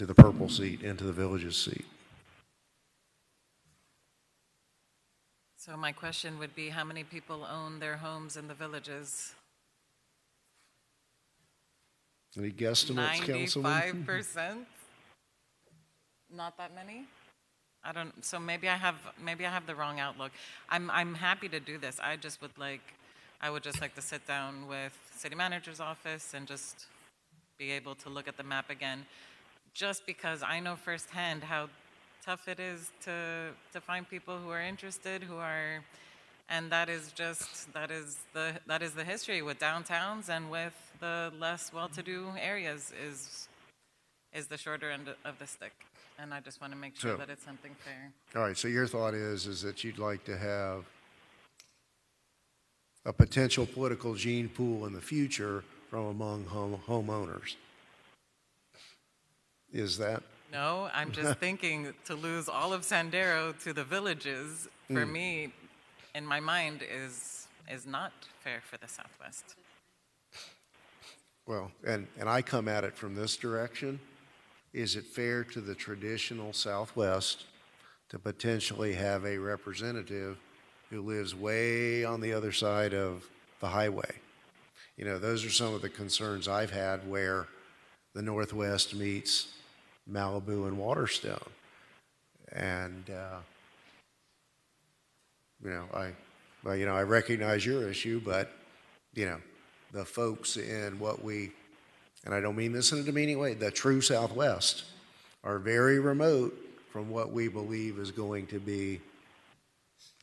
the purple seat, into the village's seat. So my question would be, how many people own their homes in the villages? Any guesstimates, Councilman? 95%? Not that many? So maybe I have the wrong outlook. I'm happy to do this. I would just like to sit down with city manager's office and just be able to look at the map again, just because I know firsthand how tough it is to find people who are interested, and that is the history with downtowns and with the less well-to-do areas is the shorter end of the stick. And I just want to make sure that it's something fair. All right, so your thought is that you'd like to have a potential political gene pool in the future from among homeowners. Is that? No, I'm just thinking to lose all of Sandero to the villages, for me, in my mind, is not fair for the Southwest. Well, and I come at it from this direction. Is it fair to the traditional Southwest to potentially have a representative who lives way on the other side of the highway? Those are some of the concerns I've had where the Northwest meets Malibu and Waterstone. And, I recognize your issue, but, the folks in and I don't mean this in a demeaning way, the true Southwest are very remote from what we believe is going to be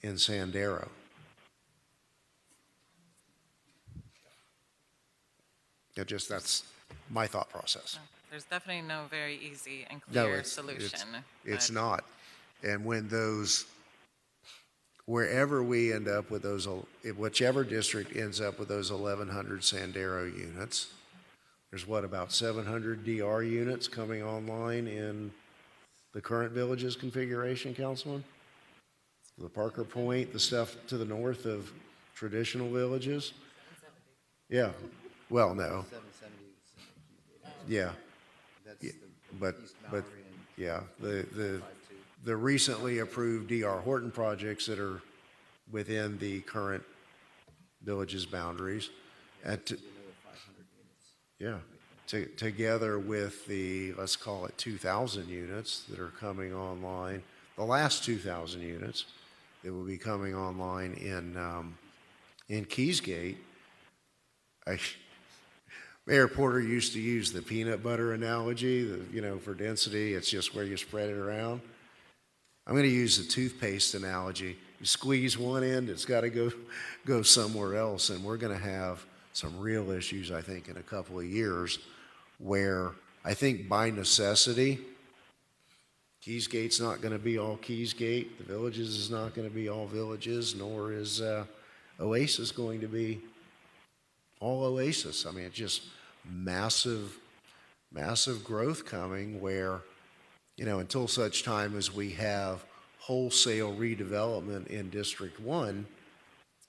in Sandero. That's my thought process. There's definitely no very easy and clear solution. It's not. And when wherever we end up with those, whichever district ends up with those 1,100 Sandero units, there's about 700 DR units coming online in the current village's configuration, Councilman? The Parker Point, the stuff to the north of traditional villages? Yeah. Well, no. Yeah. But yeah, the recently approved DR Horton projects that are within the current village's boundaries, together with the, let's call it 2,000 units that are coming online, the last 2,000 units that will be coming online in Keysgate. Mayor Porter used to use the peanut butter analogy, for density, it's just where you spread it around. I'm going to use the toothpaste analogy. You squeeze one end, it's got to go somewhere else, and we're going to have some real issues, I think, in a couple of years, where I think by necessity, Keysgate's not going to be all Keysgate, the Villages is not going to be all Villages, nor is Oasis going to be all Oasis. I mean, it's just massive growth coming where, until such time as we have wholesale redevelopment in District 1,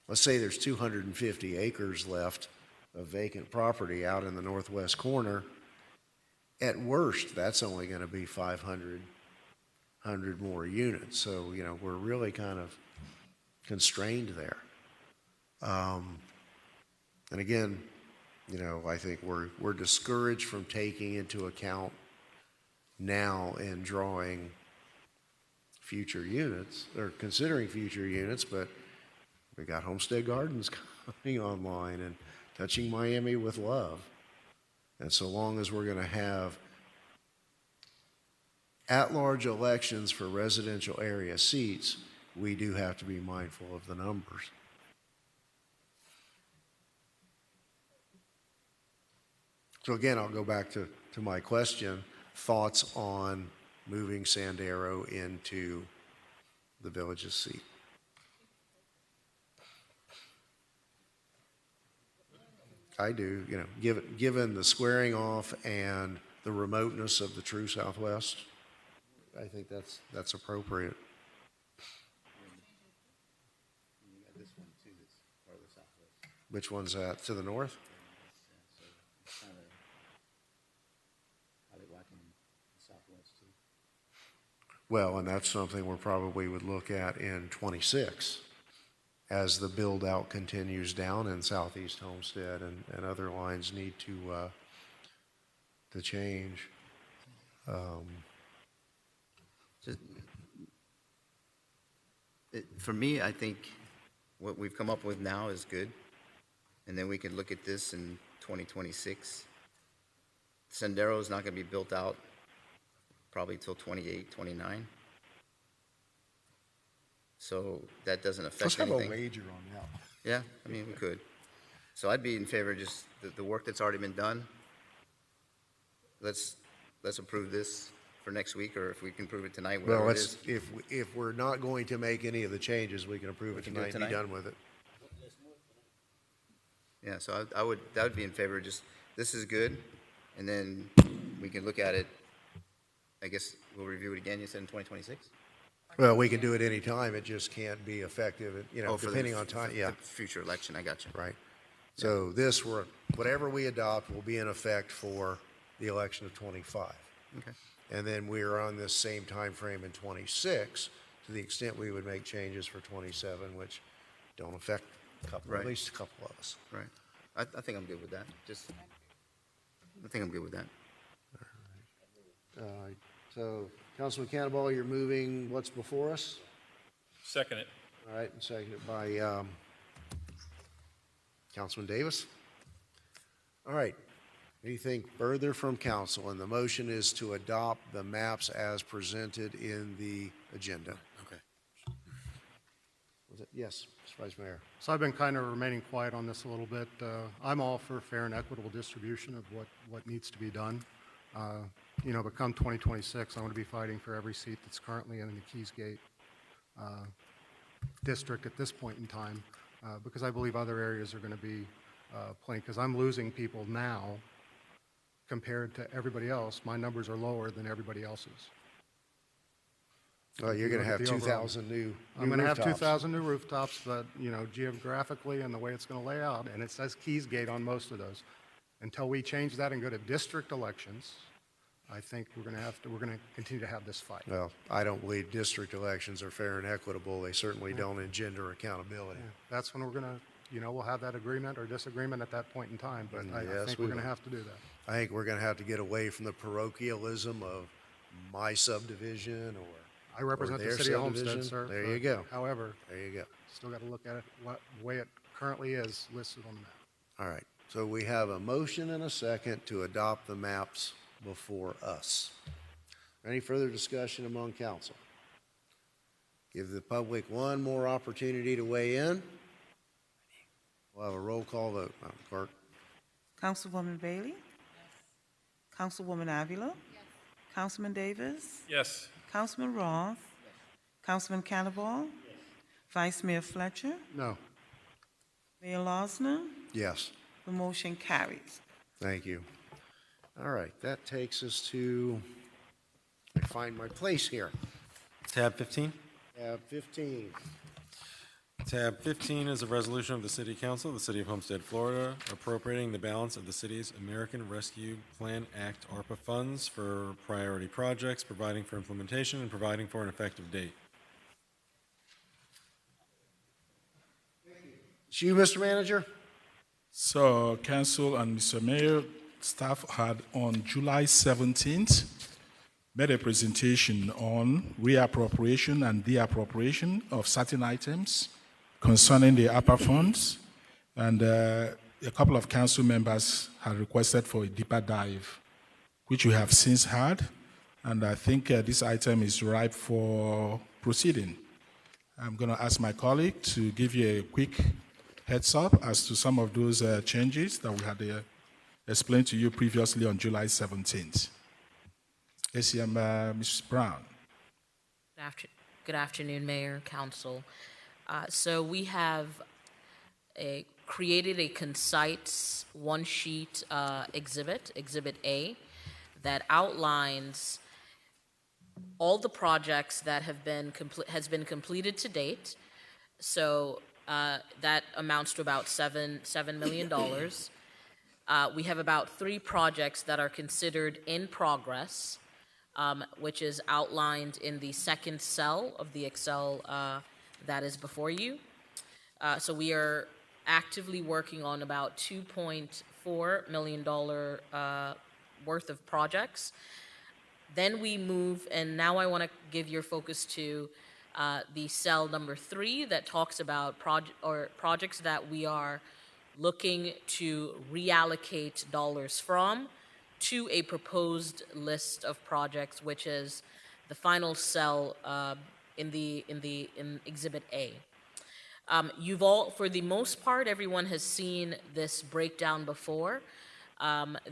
let's say there's 250 acres left of vacant property out in the northwest corner. At worst, that's only going to be 500 more units. So, we're really kind of constrained there. And again, I think we're discouraged from taking into account now and drawing future units, or considering future units, but we got Homestead Gardens coming online and touching Miami with love. And so long as we're going to have at-large elections for residential area seats, we do have to be mindful of the numbers. So again, I'll go back to my question, thoughts on moving Sandero into the village's seat. I do, given the squaring off and the remoteness of the true Southwest, I think that's appropriate. Which one's that? To the north? Well, and that's something we probably would look at in '26 as the build-out continues down in Southeast Homestead and other lines need to change. For me, I think what we've come up with now is good. And then we can look at this in 2026. Sendero is not going to be built out probably till 28, 29. So that doesn't affect anything. Let's have a wager on that. Yeah, I mean, we could. So I'd be in favor of just the work that's already been done. Let's approve this for next week, or if we can prove it tonight, Well, whatever it is. if we're not going to make any of the changes, we can approve it can do it tonight and be tonight? done with it. Yeah, so that would be in favor of just, this is good, and then we can look at it. I guess we'll review it again, you said in 2026? Well, we can do it any time. It just can't be effective, Oh, for the depending on time, yeah. the future election, I got you. Right. So whatever we adopt will be in effect for the election of '25. Okay. And then we're on this same time frame in '26 to the extent we would make changes for '27, which don't affect at least a couple of us. Right. I think I'm good with that. I think I'm good with that. So, Councilman Cannonball, you're moving what's before us? Second it. All right, and seconded by Councilman Davis. All right. Anything further from council? And the motion is to adopt the maps as presented in the agenda. Okay. Was it? Yes, Mr. Vice Mayor. So I've been kind of remaining quiet on this a little bit. I'm all for fair and equitable distribution of what needs to be done. But come 2026, I want to be fighting for every seat that's currently in the Keys Gate district at this point in time, because I believe other areas are going to be playing, because I'm losing people now compared to everybody else. My numbers are lower than everybody else's. Well, you're going to have 2,000 new I'm going to have rooftops. 2,000 new rooftops, but, geographically and the way it's going to lay out, and it says Keys Gate on most of those. Until we change that and go to district elections, I think we're going to continue to have this fight. Well, I don't believe district elections are fair and equitable. They certainly don't engender accountability. Yeah, that's when we're going to, we'll have that agreement or disagreement at that point in time, but I Yes, think we we're going to will. have to do that. I think we're going to have to get away from the parochialism of my subdivision or I represent or the their city of Homestead, subdivision. sir. There so you go. However, There you go. still got to look at it the way it currently is listed on the map. All right. So we have a motion and a second to adopt the maps before us. Any further discussion among council? Give the public one more opportunity to weigh in. We'll have a roll call vote, Madam Clerk. Councilwoman Bailey? Councilwoman Avila? Councilman Davis? Yes. Councilman Roth? Councilman Cannonball? Vice Mayor Fletcher? No. Mayor Losner? Yes. The motion carries. Thank you. All right, that takes us to, I find my place here. Tab 15. Tab 15. Tab 15 is a resolution of the City Council of the City of Homestead, Florida, appropriating the balance of the city's American Rescue Plan Act ARPA funds for priority projects, providing for implementation, and providing for an effective date. It's you, Mr. Manager? So, Council and Mr. Mayor, staff had on July 17th made a presentation on reappropriation and deappropriation of certain items concerning the ARPA funds, and a couple of council members had requested for a deeper dive, which we have since had, and I think this item is ripe for proceeding. I'm going to ask my colleague to give you a quick heads up as to some of those changes that we had explained to you previously on July 17th. ACM, Mrs. Brown. Good afternoon, Mayor, Council. So we have created a concise one-sheet exhibit, Exhibit A, that outlines all the projects that has been completed to date. So that amounts to about $7 million. We have about 3 projects that are considered in progress. which is outlined in the second cell of the Excel that is before you. So we are actively working on about $2.4 million worth of projects. Then we move, and now I want to give your focus to the cell number 3 that talks about projects that we are looking to reallocate dollars from to a proposed list of projects, which is the final cell in Exhibit A. You've all, for the most part, everyone has seen this breakdown before.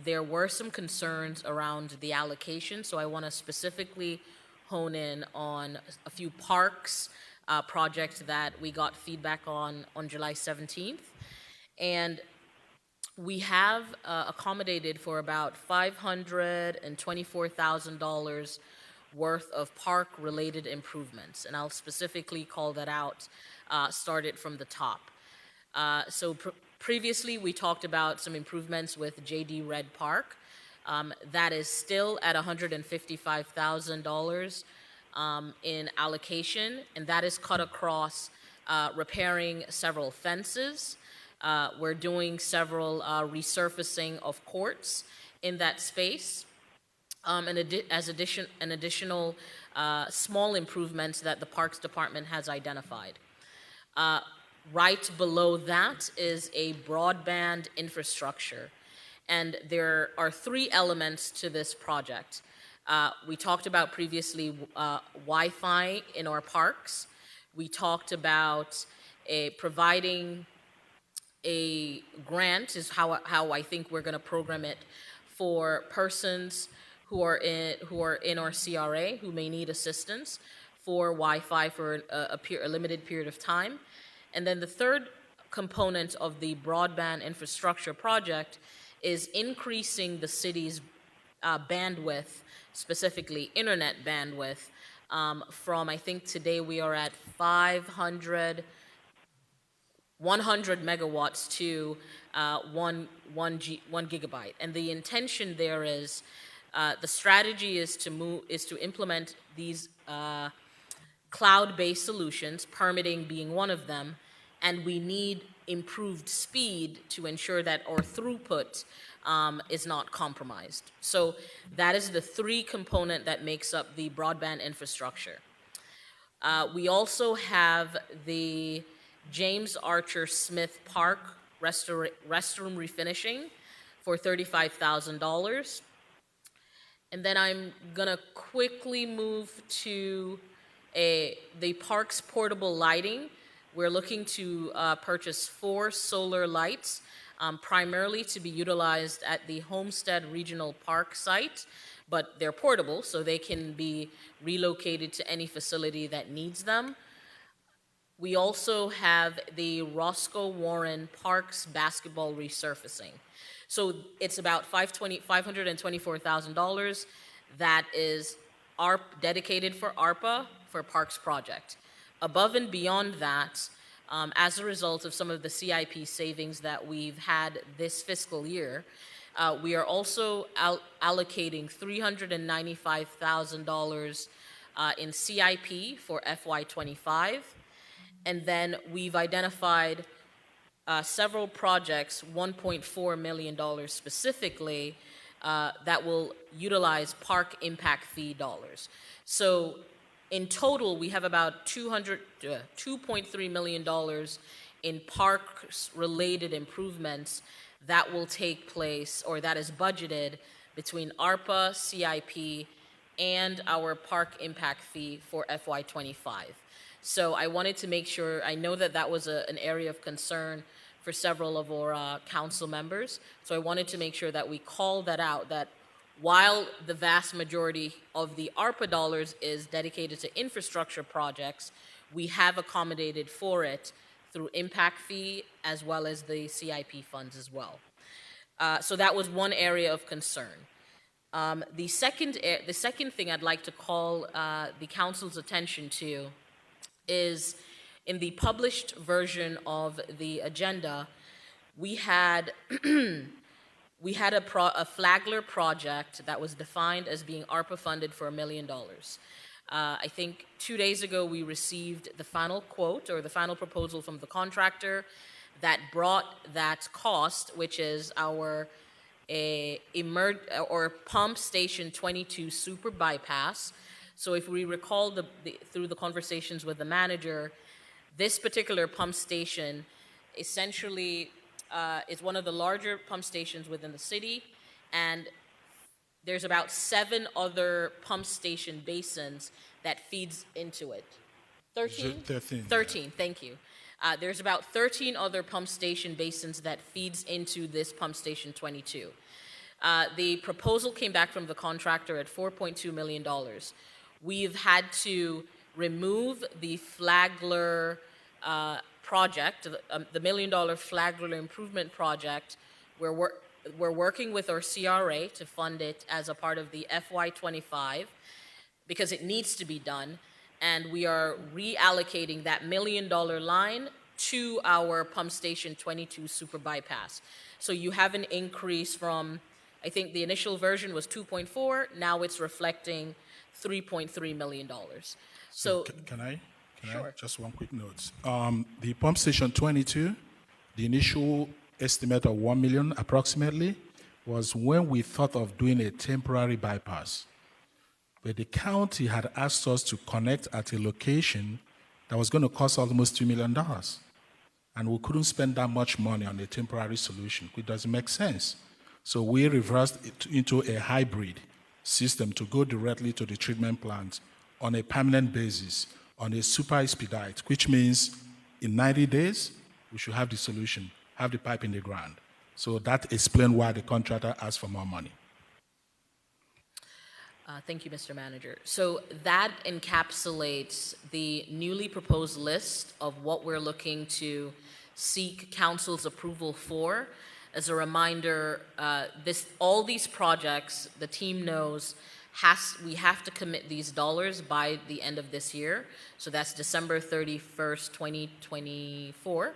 There were some concerns around the allocation, so I want to specifically hone in on a few parks projects that we got feedback on July 17th. And we have accommodated for about $524,000 worth of park-related improvements, and I'll specifically call that out, started from the top. Previously, we talked about some improvements with J.D. Red Park. That is still at $155,000 in allocation, and that is cut across repairing several fences. We're doing several resurfacing of courts in that space, and additional small improvements that the Parks Department has identified. Right below that is a broadband infrastructure, and there are 3 elements to this project. We talked about previously Wi-Fi in our parks. We talked about providing a grant, is how I think we're going to program it, for persons who are in our CRA who may need assistance for Wi-Fi for a limited period of time. And then the third component of the broadband infrastructure project is increasing the city's bandwidth, specifically internet bandwidth, from, I think today we are at 100 megawatts to 1 gigabyte. And the intention there is, the strategy is to implement these cloud-based solutions, permitting being one of them, and we need improved speed to ensure that our throughput is not compromised. So that is the 3 component that makes up the broadband infrastructure. We also have the James Archer Smith Park restroom refinishing for $35,000. And then I'm gonna quickly move to the park's portable lighting. We're looking to purchase 4 solar lights, primarily to be utilized at the Homestead Regional Park site, but they're portable, so they can be relocated to any facility that needs them. We also have the Roscoe Warren Parks basketball resurfacing. So it's about $524,000 that is dedicated for ARPA for Parks project. Above and beyond that, as a result of some of the CIP savings that we've had this fiscal year, we are also allocating $395,000 in CIP for FY25. And then we've identified several projects, $1.4 million specifically, that will utilize park impact fee dollars. So in total, we have about $2.3 million in parks-related improvements that will take place, or that is budgeted between ARPA, CIP, and our park impact fee for FY25. So I wanted to make sure, I know that that was an area of concern for several of our council members, so I wanted to make sure that we call that out, that while the vast majority of the ARPA dollars is dedicated to infrastructure projects, we have accommodated for it through impact fee as well as the CIP funds as well. So that was one area of concern. The second thing I'd like to call the council's attention to is in the published version of the agenda, we had we had a Flagler project that was defined as being ARPA funded for $1 million. I think 2 days ago, we received the final quote or the final proposal from the contractor that brought that cost, which is our pump station 22 super bypass. So if we recall through the conversations with the manager, this particular pump station essentially is one of the larger pump stations within the city, and there's about 7 other pump station basins that feeds into it. 13? 13. 13, thank you. There's about 13 other pump station basins that feeds into this pump station 22. The proposal came back from the contractor at $4.2 million. We've had to remove the Flagler project, the $1 million Flagler improvement project. We're working with our CRA to fund it as a part of the FY25 because it needs to be done. And we are reallocating that $1 million line to our pump station 22 super bypass. So you have an increase from, I think the initial version was 2.4, now it's reflecting $3.3 million. So Can I? Sure. Just one quick note. The pump station 22, the initial estimate of 1 million approximately was when we thought of doing a temporary bypass. But the county had asked us to connect at a location that was going to cost almost $2 million. And we couldn't spend that much money on a temporary solution, which doesn't make sense. So we reversed it into a hybrid system to go directly to the treatment plant on a permanent basis, on a super expedite, which means in 90 days, we should have the solution, have the pipe in the ground. So that explains why the contractor asked for more money. Thank you, Mr. Manager. So that encapsulates the newly proposed list of what we're looking to seek council's approval for. As a reminder, all these projects, the team knows, we have to commit these dollars by the end of this year. So that's December 31st, 2024.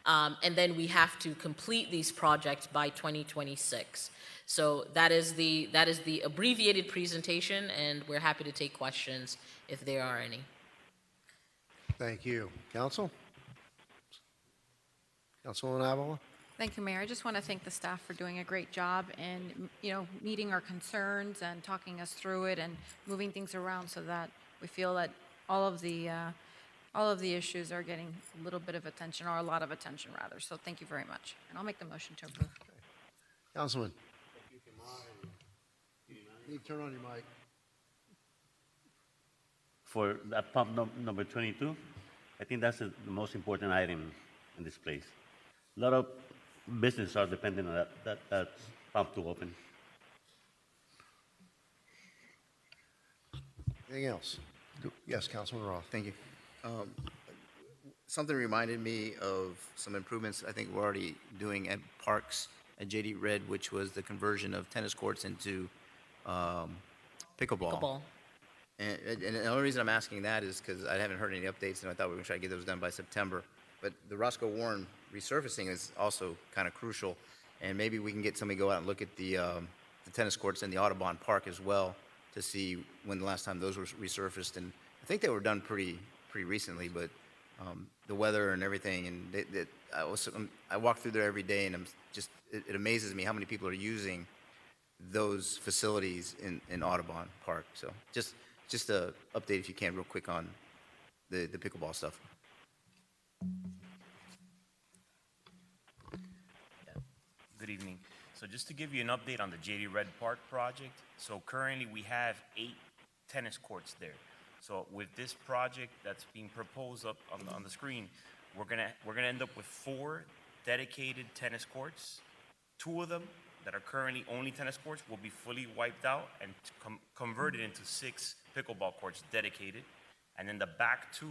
And then we have to complete these projects by 2026. So that is the abbreviated presentation, and we're happy to take questions if there are any. Thank you. Council? Councilwoman Avila? Thank you, Mayor. I just want to thank the staff for doing a great job and, meeting our concerns and talking us through it and moving things around so that we feel that all of the issues are getting a little bit of attention, or a lot of attention, rather. So thank you very much. And I'll make the motion to approve. Councilman? You need to turn on your mic. For that pump number 22, I think that's the most important item in this place. A lot of businesses are dependent on that pump to open. Anything else? Yes, Councilman Roth. Thank you. Something reminded me of some improvements I think we're already doing at parks at JD Red, which was the conversion of tennis courts into pickleball. And the only reason I'm asking that is because I haven't heard any updates, and I thought we were going to try to get those done by September. But the Roscoe Warren resurfacing is also kind of crucial, and maybe we can get somebody to go out and look at the tennis courts in the Audubon Park as well to see when the last time those were resurfaced. And I think they were done pretty recently, but the weather and everything, and I walk through there every day, and it amazes me how many people are using those facilities in Audubon Park. So just a update, if you can, real quick on the pickleball stuff. Good evening. So just to give you an update on the JD Red Park project, so currently we have 8 tennis courts there. So with this project that's being proposed up on the screen, we're gonna end up with 4 dedicated tennis courts. 2 of them that are currently only tennis courts will be fully wiped out and converted into 6 pickleball courts dedicated. And then the back 2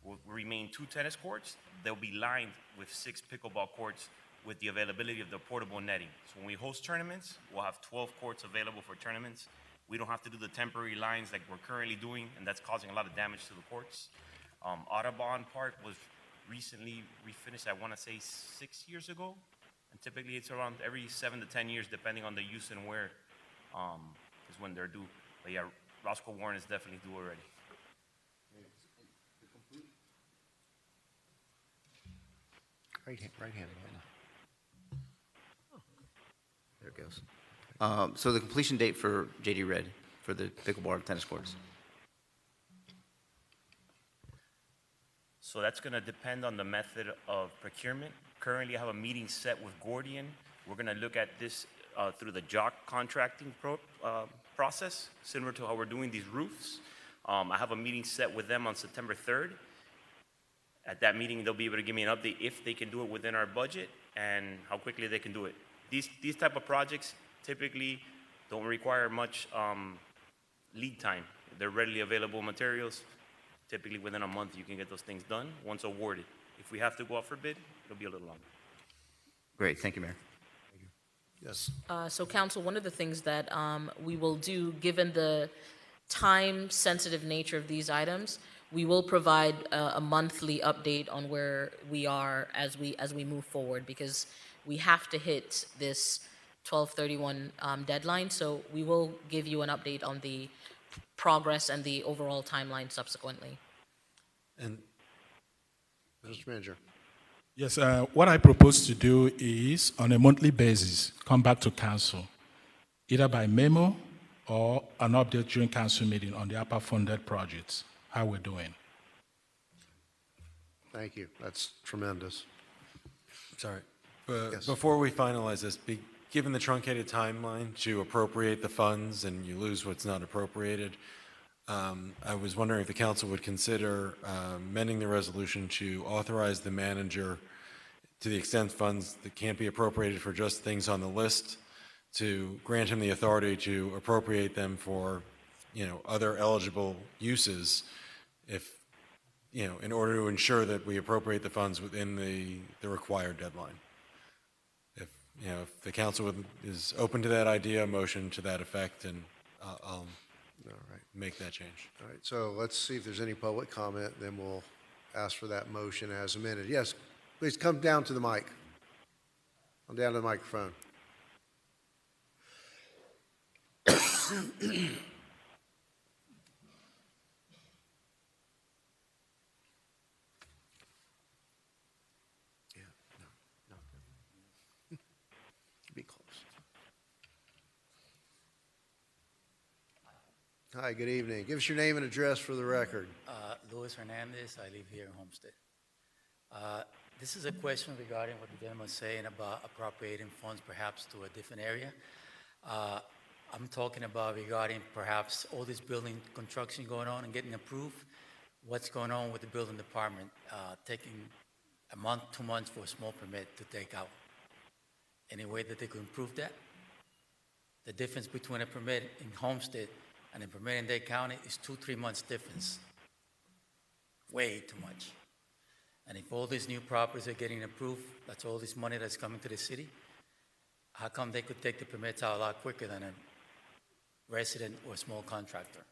will remain 2 tennis courts. They'll be lined with 6 pickleball courts with the availability of the portable netting. So when we host tournaments, we'll have 12 courts available for tournaments. We don't have to do the temporary lines like we're currently doing, and that's causing a lot of damage to the courts. Audubon Park was recently refinished, I want to say 6 years ago, And typically, it's around every 7 to 10 years, depending on the use and wear, is when they're due. But yeah, Roscoe Warren is definitely due already. Right hand. There it goes. So the completion date for JD Red, for the pickleball tennis courts. So that's going to depend on the method of procurement. Currently, I have a meeting set with Gordian. We're going to look at this through the JOC contracting process, similar to how we're doing these roofs. I have a meeting set with them on September 3rd. At that meeting, they'll be able to give me an update if they can do it within our budget and how quickly they can do it. These type of projects typically don't require much lead time. They're readily available materials. Typically within a month, you can get those things done once awarded. If we have to go out for bid, it'll be a little longer. Great, thank you, Mayor. Yes. So Council, one of the things that we will do, given the time-sensitive nature of these items, we will provide a monthly update on where we are as we move forward, because we have to hit this 12/31 deadline. So we will give you an update on the progress and the overall timeline subsequently. And Mr. Manager. Yes, what I propose to do is, on a monthly basis, come back to council, either by memo or an update during council meeting on the ARPA funded projects, how we're doing. Thank you. That's tremendous. Sorry. But Yes. before we finalize this, given the truncated timeline to appropriate the funds and you lose what's not appropriated, I was wondering if the council would consider amending the resolution to authorize the manager, to the extent funds that can't be appropriated for just things on the list, to grant him the authority to appropriate them for, other eligible uses, if, in order to ensure that we appropriate the funds within the required deadline. If the council is open to that idea, a motion to that effect, and I'll make that change. All right, so let's see if there's any public comment, then we'll ask for that motion as amended. Yes, please come down to the mic. Come down to the microphone. Be close. Hi, good evening. Give us your name and address for the record. Luis Hernandez, I live here in Homestead. This is a question regarding what the gentleman was saying about appropriating funds perhaps to a different area. I'm talking about regarding perhaps all this building construction going on and getting approved. What's going on with the building department, taking a month, 2 months for a small permit to take out? Any way that they could improve that? The difference between a permit in Homestead and a permit in Dade County is 2-3 months difference. Way too much. And if all these new properties are getting approved, that's all this money that's coming to the city, how come they could take the permits out a lot quicker than a resident or a small contractor?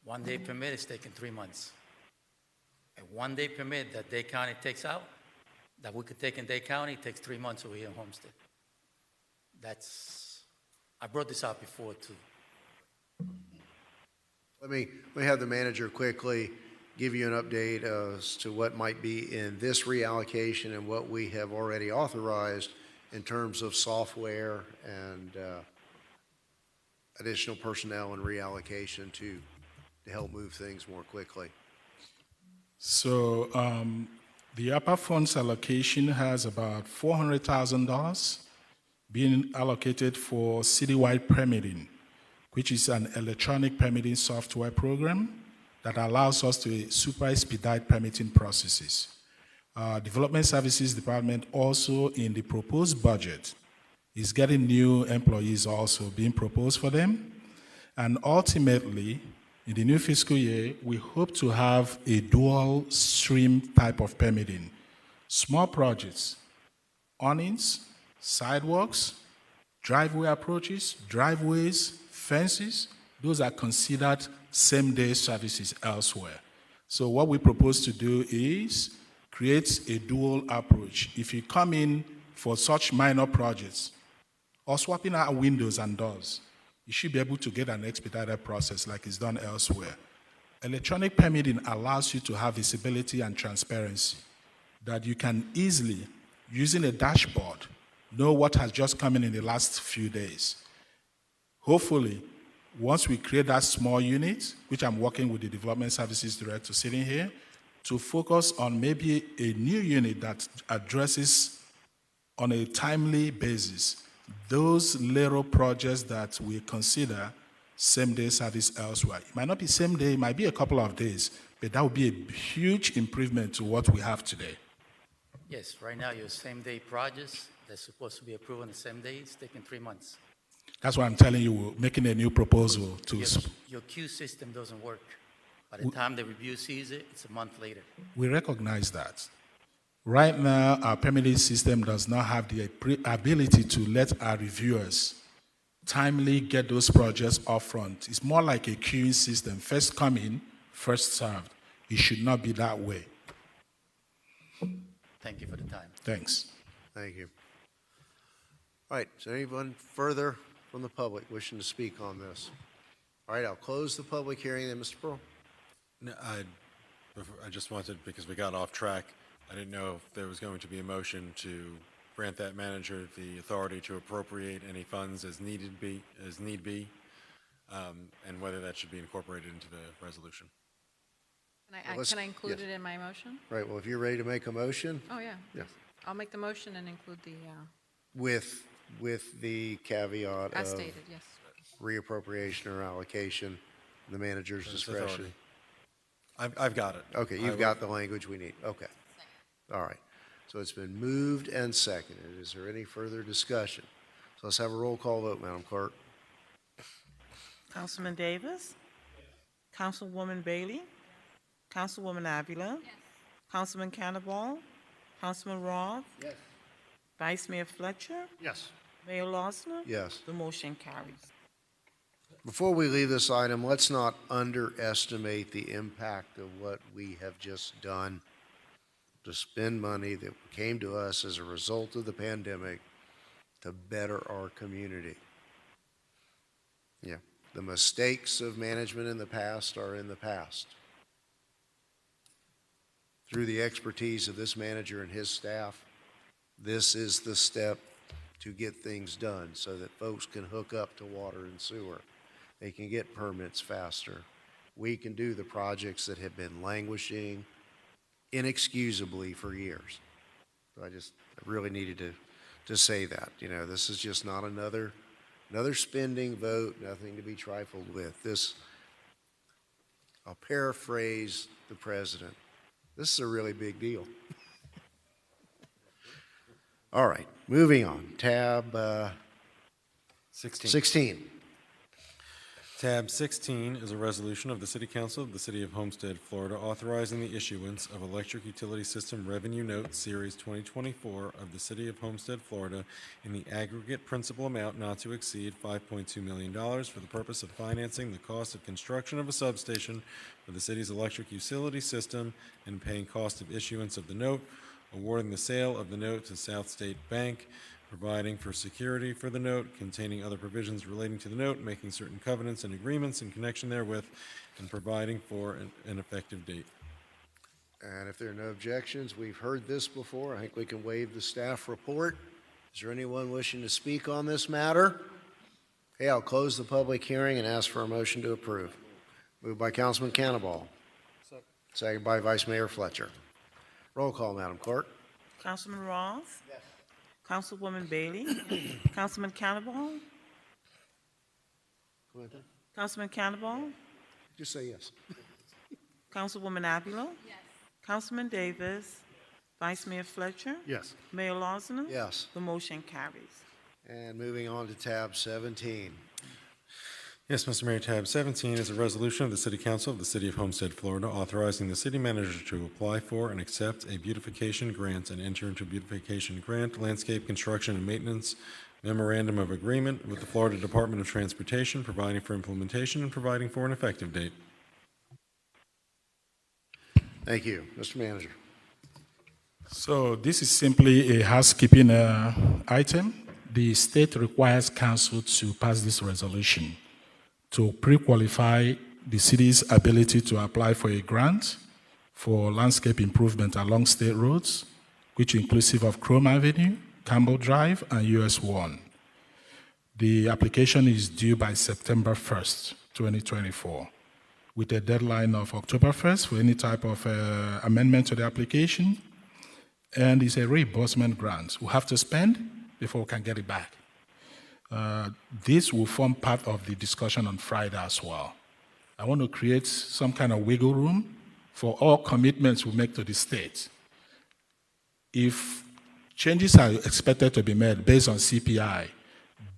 1 day permit is taking 3 months. A 1 day permit that Dade County takes out, that we could take in Dade County, takes 3 months over here in Homestead. I brought this up before too. Let me have the manager quickly give you an update as to what might be in this reallocation and what we have already authorized in terms of software and additional personnel and reallocation to help move things more quickly. So the ARPA funds allocation has about $400,000 being allocated for citywide permitting, which is an electronic permitting software program that allows us to super expedite permitting processes. Development Services Department also in the proposed budget is getting new employees also being proposed for them. And ultimately, in the new fiscal year, we hope to have a dual stream type of permitting. Small projects, awnings, sidewalks, driveway approaches, driveways, fences, those are considered same-day services elsewhere. So what we propose to do is create a dual approach. If you come in for such minor projects, or swapping out windows and doors, you should be able to get an expedited process like it's done elsewhere. Electronic permitting allows you to have visibility and transparency, that you can easily, using a dashboard, know what has just come in the last few days. Hopefully, once we create that small unit, which I'm working with the Development Services Director sitting here, to focus on maybe a new unit that addresses on a timely basis those little projects that we consider same-day service elsewhere. It might not be same day, it might be a couple of days, but that would be a huge improvement to what we have today. Yes, right now, your same-day projects that's supposed to be approved on the same day, it's taking 3 months. That's why I'm telling you, we're making a new proposal to... Your queue system doesn't work. By the time the review sees it, it's a month later. We recognize that. Right now, our permitting system does not have the ability to let our reviewers timely get those projects up front. It's more like a queuing system. First come in, first served. It should not be that way. Thank you for the time. Thanks. Thank you. All right, is there anyone further from the public wishing to speak on this? All right, I'll close the public hearing then, Mr. Pearl. No, I just wanted, because we got off track, I didn't know if there was going to be a motion to grant that manager the authority to appropriate any funds as need be, and whether that should be incorporated into the resolution. Can I include it in my motion? Right, well, if you're ready to make a motion. Oh, yeah. Yeah. I'll make the motion and include the, With the caveat as of stated, yes. reappropriation or allocation, the manager's That's discretion. authority. I've got it. Okay, you've got the language we need. Okay. All right. So it's been moved and seconded. Is there any further discussion? So let's have a roll call vote, Madam Clerk. Councilman Davis? Councilwoman Bailey? Councilwoman Avila? Yes. Councilman Cannonball? Councilman Roth? Yes. Vice Mayor Fletcher? Yes. Mayor Losner? Yes. The motion carries. Before we leave this item, let's not underestimate the impact of what we have just done to spend money that came to us as a result of the pandemic to better our community. Yeah, the mistakes of management in the past are in the past. Through the expertise of this manager and his staff, this is the step to get things done so that folks can hook up to water and sewer. They can get permits faster. We can do the projects that have been languishing inexcusably for years. So I really needed to say that. You know, this is just not another spending vote, nothing to be trifled with. I'll paraphrase the president. This is a really big deal. All right, moving on. Tab 16. Tab 16 is a resolution of the City Council of the City of Homestead, Florida, authorizing the issuance of Electric Utility System Revenue Note Series 2024 of the City of Homestead, Florida, in the aggregate principal amount not to exceed $5.2 million for the purpose of financing the cost of construction of a substation for the city's electric utility system and paying cost of issuance of the note, awarding the sale of the note to South State Bank, providing for security for the note, containing other provisions relating to the note, making certain covenants and agreements in connection therewith, and providing for an effective date. And if there are no objections, we've heard this before. I think we can waive the staff report. Is there anyone wishing to speak on this matter? Okay, I'll close the public hearing and ask for a motion to approve. Moved by Councilman Cannonball. Second by Vice Mayor Fletcher. Roll call, Madam Clerk. Councilman Roth? Yes. Councilwoman Bailey? Councilman Cannonball? Councilman Cannonball? Just say yes. Councilwoman Avila? Yes. Councilman Davis? Vice Mayor Fletcher? Yes. Mayor Losner? Yes. The motion carries. And moving on to tab 17. Yes, Mr. Mayor, tab 17 is a resolution of the City Council of the City of Homestead, Florida, authorizing the city manager to apply for and accept a beautification grant and enter into a beautification grant, landscape construction and maintenance memorandum of agreement with the Florida Department of Transportation, providing for implementation and providing for an effective date. Thank you. Mr. Manager. So this is simply a housekeeping item. The state requires council to pass this resolution to pre-qualify the city's ability to apply for a grant for landscape improvement along state roads, which inclusive of Chrome Avenue, Campbell Drive, and US 1. The application is due by September 1st, 2024, with a deadline of October 1st for any type of amendment to the application. And it's a reimbursement grant. We have to spend before we can get it back. This will form part of the discussion on Friday as well. I want to create some kind of wiggle room for all commitments we make to the state. If changes are expected to be made based on CPI,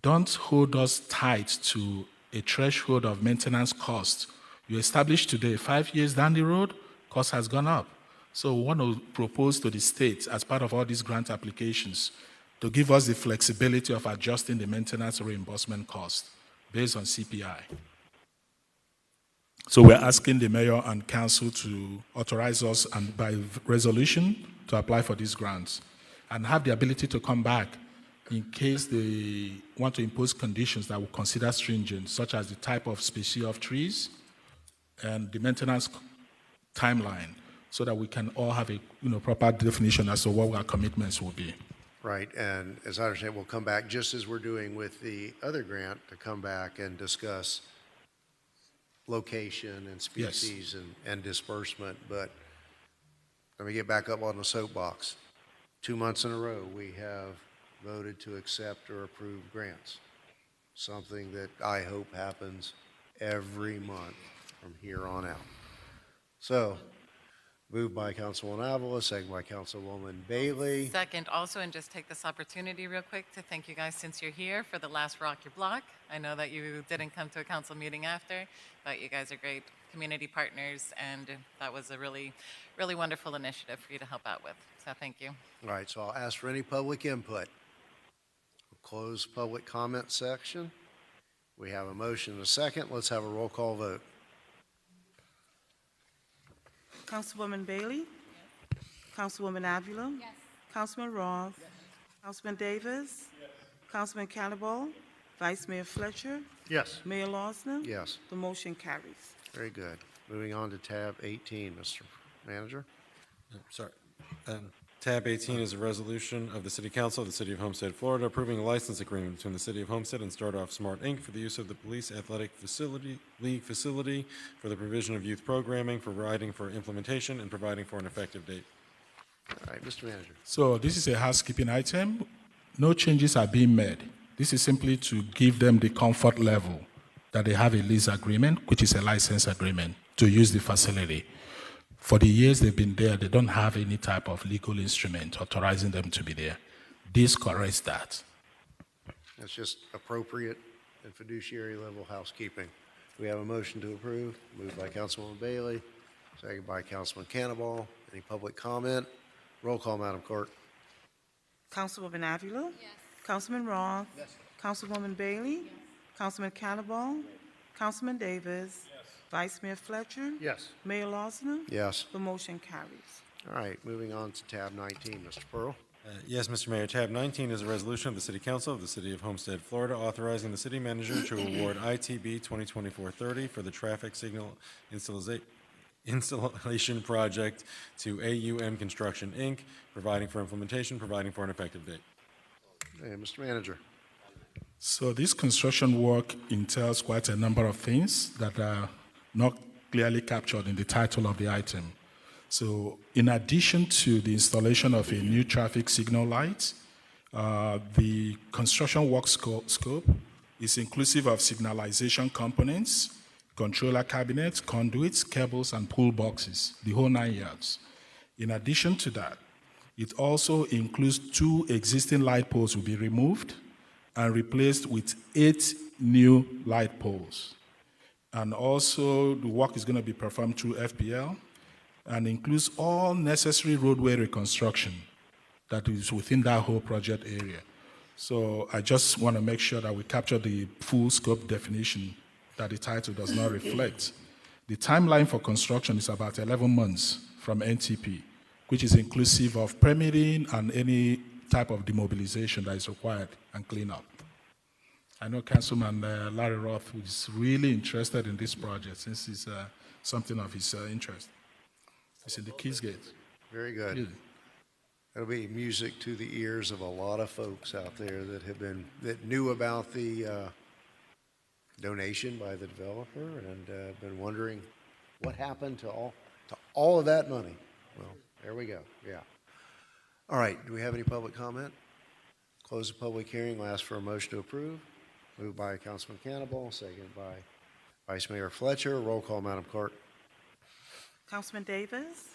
don't hold us tight to a threshold of maintenance cost. You establish today, 5 years down the road, cost has gone up. So we want to propose to the state, as part of all these grant applications, to give us the flexibility of adjusting the maintenance reimbursement cost based on CPI. So we're asking the mayor and council to authorize us and by resolution to apply for these grants and have the ability to come back in case they want to impose conditions that we consider stringent, such as the type of species of trees and the maintenance timeline, so that we can all have a proper definition as to what our commitments will be. Right, and as I understand, we'll come back, just as we're doing with the other grant, to come back and discuss location and species and disbursement. But let me get back up on the soapbox. 2 months in a row, we have voted to accept or approve grants, something that I hope happens every month from here on out. So, moved by Councilwoman Avila, second by Councilwoman Bailey. Second, also, and just take this opportunity real quick to thank you guys since you're here for the last Rock Your Block. I know that you didn't come to a council meeting after, but you guys are great community partners, and that was a really, really wonderful initiative for you to help out with. So thank you. All right, so I'll ask for any public input. We'll close public comment section. We have a motion and a second. Let's have a roll call vote. Councilwoman Bailey? Yes. Councilwoman Avila? Yes. Councilman Roth? Yes. Councilman Davis? Yes. Councilman Cannibal? Vice Mayor Fletcher? Yes. Mayor Losner? Yes. The motion carries. Very good. Moving on to tab 18, Mr. Manager. Sorry. Tab 18 is a resolution of the City Council of the City of Homestead, Florida, approving a license agreement between the City of Homestead and Start Off Smart, Inc. for the use of the Police Athletic League facility for the provision of youth programming, providing for implementation, and providing for an effective date. All right, Mr. Manager. So this is a housekeeping item. No changes are being made. This is simply to give them the comfort level that they have a lease agreement, which is a license agreement, to use the facility. For the years they've been there, they don't have any type of legal instrument authorizing them to be there. This corrects that. That's just appropriate and fiduciary level housekeeping. We have a motion to approve, moved by Councilwoman Bailey, second by Councilman Cannibal. Any public comment? Roll call, Madam Clerk. Councilwoman Avila? Yes. Councilman Roth? Yes. Councilwoman Bailey? Yes. Councilman Cannibal? Yes. Councilman Davis? Yes. Vice Mayor Fletcher? Yes. Mayor Losner? Yes. The motion carries. All right, moving on to tab 19, Mr. Pearl. Yes, Mr. Mayor. Tab 19 is a resolution of the City Council of the City of Homestead, Florida, authorizing the city manager to award ITB 2024-30 for the traffic signal installation project to AUM Construction, Inc., providing for implementation, providing for an effective date. Hey, Mr. Manager. So this construction work entails quite a number of things that are not clearly captured in the title of the item. So in addition to the installation of a new traffic signal light, the construction work scope is inclusive of signalization components, controller cabinets, conduits, cables, and pull boxes, the whole 9 yards. In addition to that, it also includes 2 existing light poles will be removed and replaced with 8 new light poles. And also, the work is going to be performed through FPL and includes all necessary roadway reconstruction that is within that whole project area. So I just want to make sure that we capture the full scope definition that the title does not reflect. The timeline for construction is about 11 months from NTP, which is inclusive of permitting and any type of demobilization that is required and cleanup. I know Councilman Larry Roth is really interested in this project since it's something of his interest. It's in the Keys Gate. Very good. Good. That'll be music to the ears of a lot of folks out there that knew about the donation by the developer and been wondering what happened to all of that money. Well, there we go. Yeah. All right. Do we have any public comment? Close the public hearing. We'll ask for a motion to approve. Moved by Councilman Cannibal, second by Vice Mayor Fletcher. Roll call, Madam Clerk. Councilman Davis?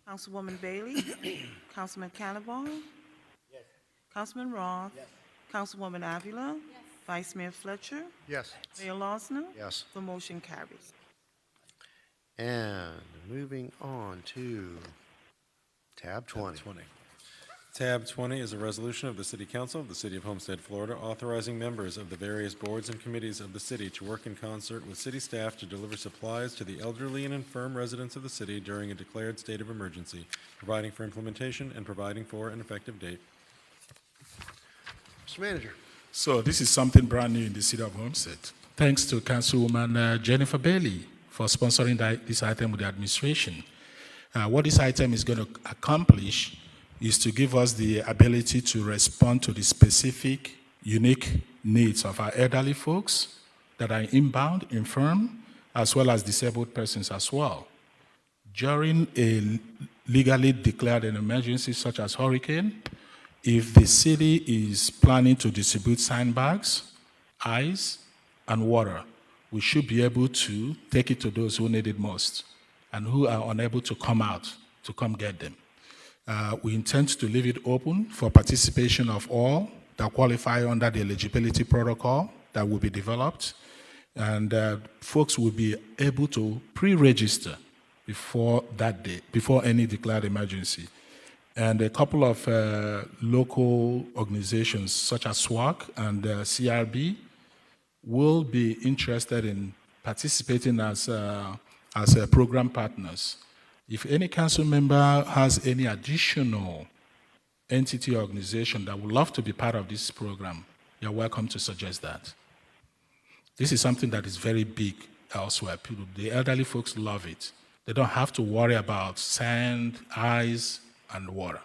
Councilwoman Bailey? Councilman Cannibal? Yes. Councilman Roth? Yes. Councilwoman Avila? Yes. Vice Mayor Fletcher? Yes. Mayor Losner? Yes. The motion carries. And moving on to tab 20. Tab 20 is a resolution of the City Council of the City of Homestead, Florida, authorizing members of the various boards and committees of the city to work in concert with city staff to deliver supplies to the elderly and infirm residents of the city during a declared state of emergency, providing for implementation and providing for an effective date. Mr. Manager. So this is something brand new in the city of Homestead. Thanks to Councilwoman Jennifer Bailey for sponsoring this item with the administration. What this item is going to accomplish is to give us the ability to respond to the specific, unique needs of our elderly folks that are inbound, infirm, as well as disabled persons as well. During a legally declared an emergency such as hurricane, if the city is planning to distribute sandbags, ice, and water, we should be able to take it to those who need it most and who are unable to come out to come get them. We intend to leave it open for participation of all that qualify under the eligibility protocol that will be developed, and folks will be able to pre-register before that day, before any declared emergency. And a couple of local organizations such as SWAC and CRB will be interested in participating as program partners. If any council member has any additional entity or organization that would love to be part of this program, you're welcome to suggest that. This is something that is very big elsewhere. The elderly folks love it. They don't have to worry about sand, ice, and water.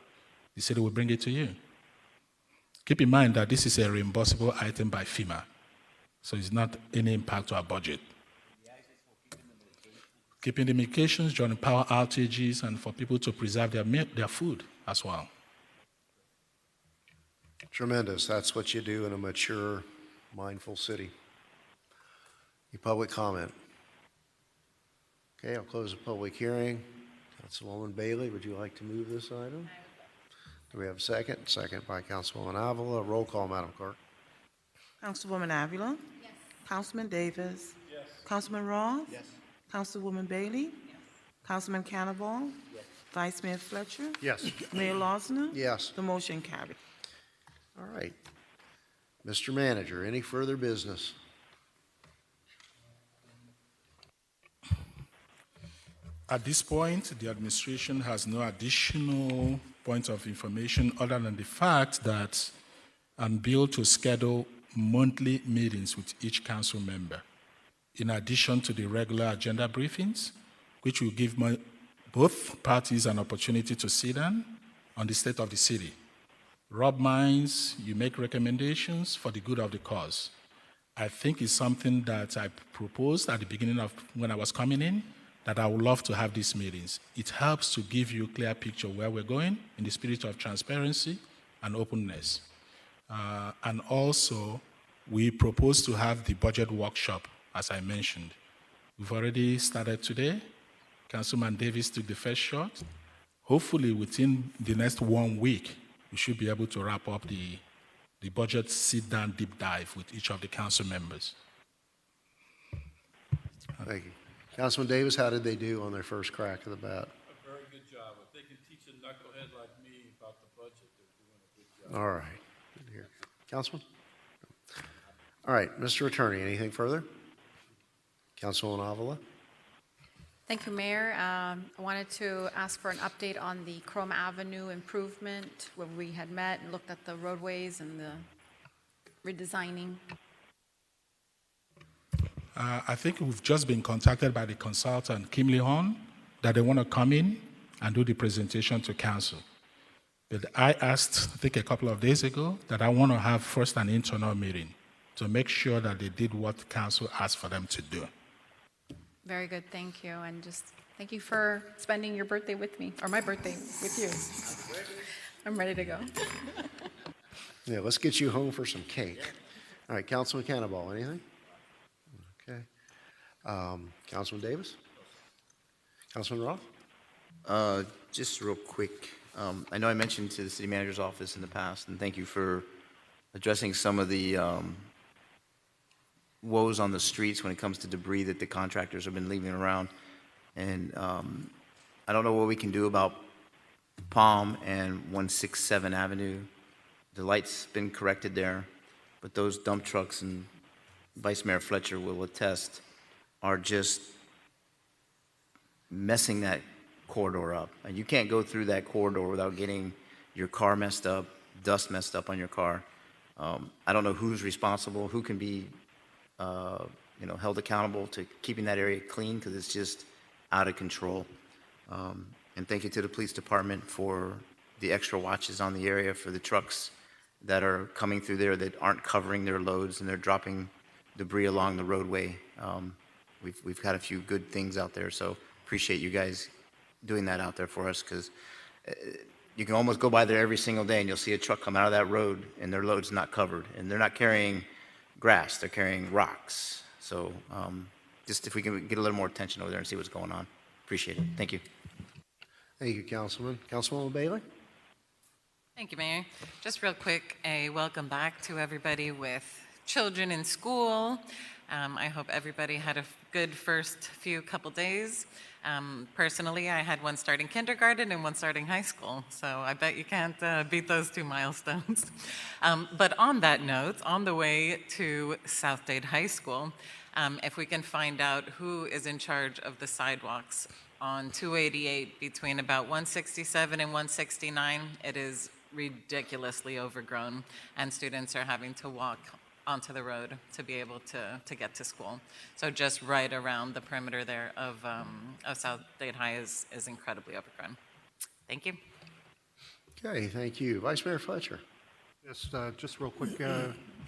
The city will bring it to you. Keep in mind that this is a reimbursable item by FEMA, so it's not any impact to our budget. Keeping the medications during power outages and for people to preserve their food as well. Tremendous. That's what you do in a mature, mindful city. Any public comment? Okay, I'll close the public hearing. Councilwoman Bailey, would you like to move this item? Do we have a second? Second by Councilwoman Avila. Roll call, Madam Clerk. Councilwoman Avila? Yes. Councilman Davis? Yes. Councilman Roth? Yes. Councilwoman Bailey? Yes. Councilman Cannibal? Yes. Vice Mayor Fletcher? Yes. Mayor Losner? Yes. The motion carries. All right. Mr. Manager, any further business? At this point, the administration has no additional points of information other than the fact that I'm billed to schedule monthly meetings with each council member, in addition to the regular agenda briefings, which will give both parties an opportunity to sit down on the state of the city. Rub minds, you make recommendations for the good of the cause. I think it's something that I proposed at the beginning of when I was coming in, that I would love to have these meetings. It helps to give you a clear picture where we're going in the spirit of transparency and openness. And also, we propose to have the budget workshop, as I mentioned. We've already started today. Councilman Davis took the first shot. Hopefully, within the next 1 week, we should be able to wrap up the budget sit-down deep dive with each of the council members. Thank you. Councilman Davis, how did they do on their first crack of the bat? A very good job. If they can teach a knucklehead like me about the budget, they're doing a good job. All right. Good to hear. Councilman? All right. Mr. Attorney, anything further? Councilwoman Avila? Thank you, Mayor. I wanted to ask for an update on the Chrome Avenue improvement, where we had met and looked at the roadways and the redesigning. I think we've just been contacted by the consultant, Kim Lee Horn, that they want to come in and do the presentation to council. But I asked, I think a couple of days ago, that I want to have first an internal meeting to make sure that they did what council asked for them to do. Very good, thank you. And just thank you for spending your birthday with me, or my birthday with you. I'm ready to go. Yeah, let's get you home for some cake. All right, Councilman Cannonball, anything? Okay. Councilman Davis? Councilman Roth? Just real quick, I know I mentioned to the city manager's office in the past, and thank you for addressing some of the woes on the streets when it comes to debris that the contractors have been leaving around. And I don't know what we can do about Palm and 167 Avenue. The light's been corrected there, but those dump trucks, and Vice Mayor Fletcher will attest, are just messing that corridor up. And you can't go through that corridor without getting your car messed up, dust messed up on your car. I don't know who's responsible, who can be held accountable to keeping that area clean, because it's just out of control. And thank you to the police department for the extra watches on the area for the trucks that are coming through there that aren't covering their loads, and they're dropping debris along the roadway. We've had a few good things out there, so appreciate you guys doing that out there for us, because you can almost go by there every single day and you'll see a truck come out of that road and their load's not covered, and they're not carrying grass, they're carrying rocks. So just if we can get a little more attention over there and see what's going on. Appreciate it. Thank you. Thank you, Councilman. Councilwoman Bailey? Thank you, Mayor. Just real quick, a welcome back to everybody with children in school. I hope everybody had a good first couple days. Personally, I had one starting kindergarten and one starting high school, so I bet you can't beat those two milestones. But on that note, on the way to South Dade High School, if we can find out who is in charge of the sidewalks on 288 between about 167 and 169, it is ridiculously overgrown, and students are having to walk onto the road to be able to get to school. So just right around the perimeter there of South Dade High is incredibly overgrown. Thank you. Okay, thank you. Vice Mayor Fletcher. Yes, just real quick,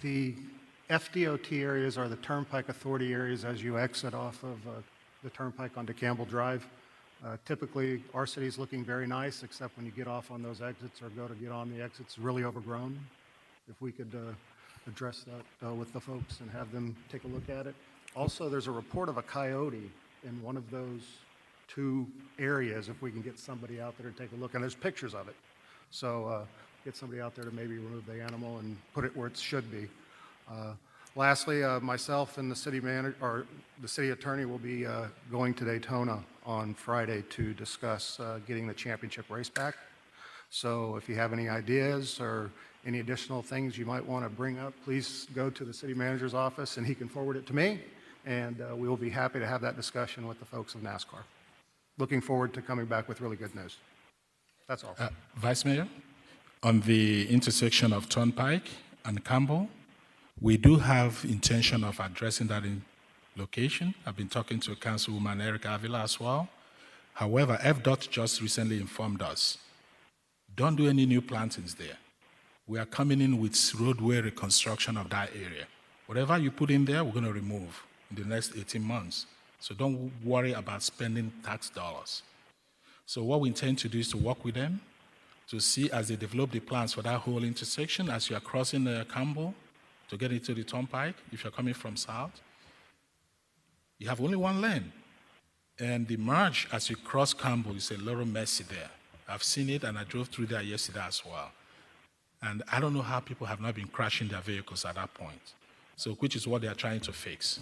the FDOT areas are the Turnpike Authority areas as you exit off of the Turnpike onto Campbell Drive. Typically, our city is looking very nice, except when you get off on those exits or go to get on the exits, really overgrown. If we could address that with the folks and have them take a look at it. Also, there's a report of a coyote in one of those two areas, if we can get somebody out there to take a look. And there's pictures of it. So get somebody out there to maybe remove the animal and put it where it should be. Lastly, myself and the city manager, or the city attorney, will be going to Daytona on Friday to discuss getting the championship race back. So if you have any ideas or any additional things you might want to bring up, please go to the city manager's office and he can forward it to me, and we will be happy to have that discussion with the folks of NASCAR. Looking forward to coming back with really good news. That's all. Vice Mayor, on the intersection of Turnpike and Campbell, we do have intention of addressing that in location. I've been talking to Councilwoman Erica Avila as well. However, FDOT just recently informed us, don't do any new plantings there. We are coming in with roadway reconstruction of that area. Whatever you put in there, we're going to remove in the next 18 months. So don't worry about spending tax dollars. So what we intend to do is to work with them to see as they develop the plans for that whole intersection as you are crossing Campbell to get into the Turnpike. If you're coming from south, you have only one lane. And the merge as you cross Campbell is a little messy there. I've seen it, and I drove through there yesterday as well. And I don't know how people have not been crashing their vehicles at that point. So, which is what they are trying to fix.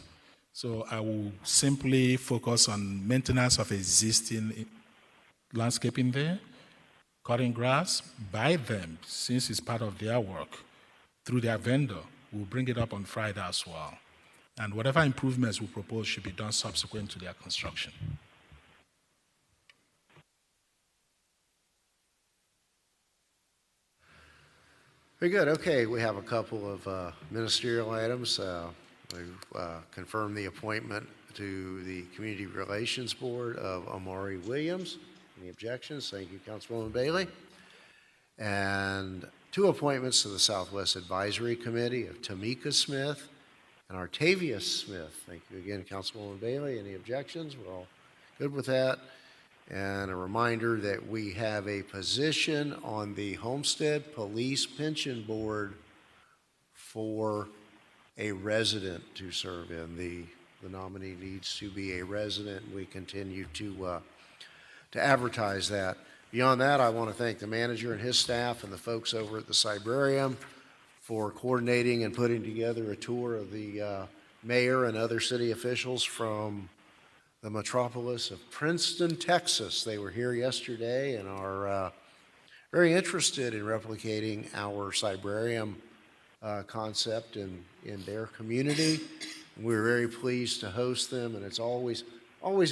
So I will simply focus on maintenance of existing landscaping there, cutting grass by them, since it's part of their work, through their vendor. We'll bring it up on Friday as well. And whatever improvements we propose should be done subsequent to their construction. Very good. Okay, we have a couple of ministerial items. We've confirmed the appointment to the Community Relations Board of Amari Williams. Any objections? Thank you, Councilwoman Bailey. And 2 appointments to the Southwest Advisory Committee of Tamika Smith and Artavius Smith. Thank you again, Councilwoman Bailey. Any objections? We're all good with that. And a reminder that we have a position on the Homestead Police Pension Board for a resident to serve in. The nominee needs to be a resident. We continue to advertise that. Beyond that, I want to thank the manager and his staff and the folks over at the Cybrarium for coordinating and putting together a tour of the mayor and other city officials from the metropolis of Princeton, Texas. They were here yesterday and are very interested in replicating our Cybrarium concept in their community. And we're very pleased to host them, and it's always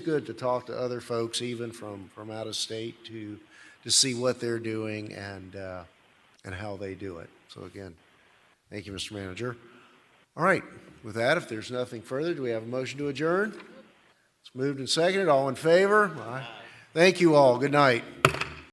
good to talk to other folks, even from out of state, to see what they're doing and how they do it. So again, thank you, Mr. Manager. All right, with that, if there's nothing further, do we have a motion to adjourn? It's moved and seconded. All in favor? Aye. Thank you all. Good night.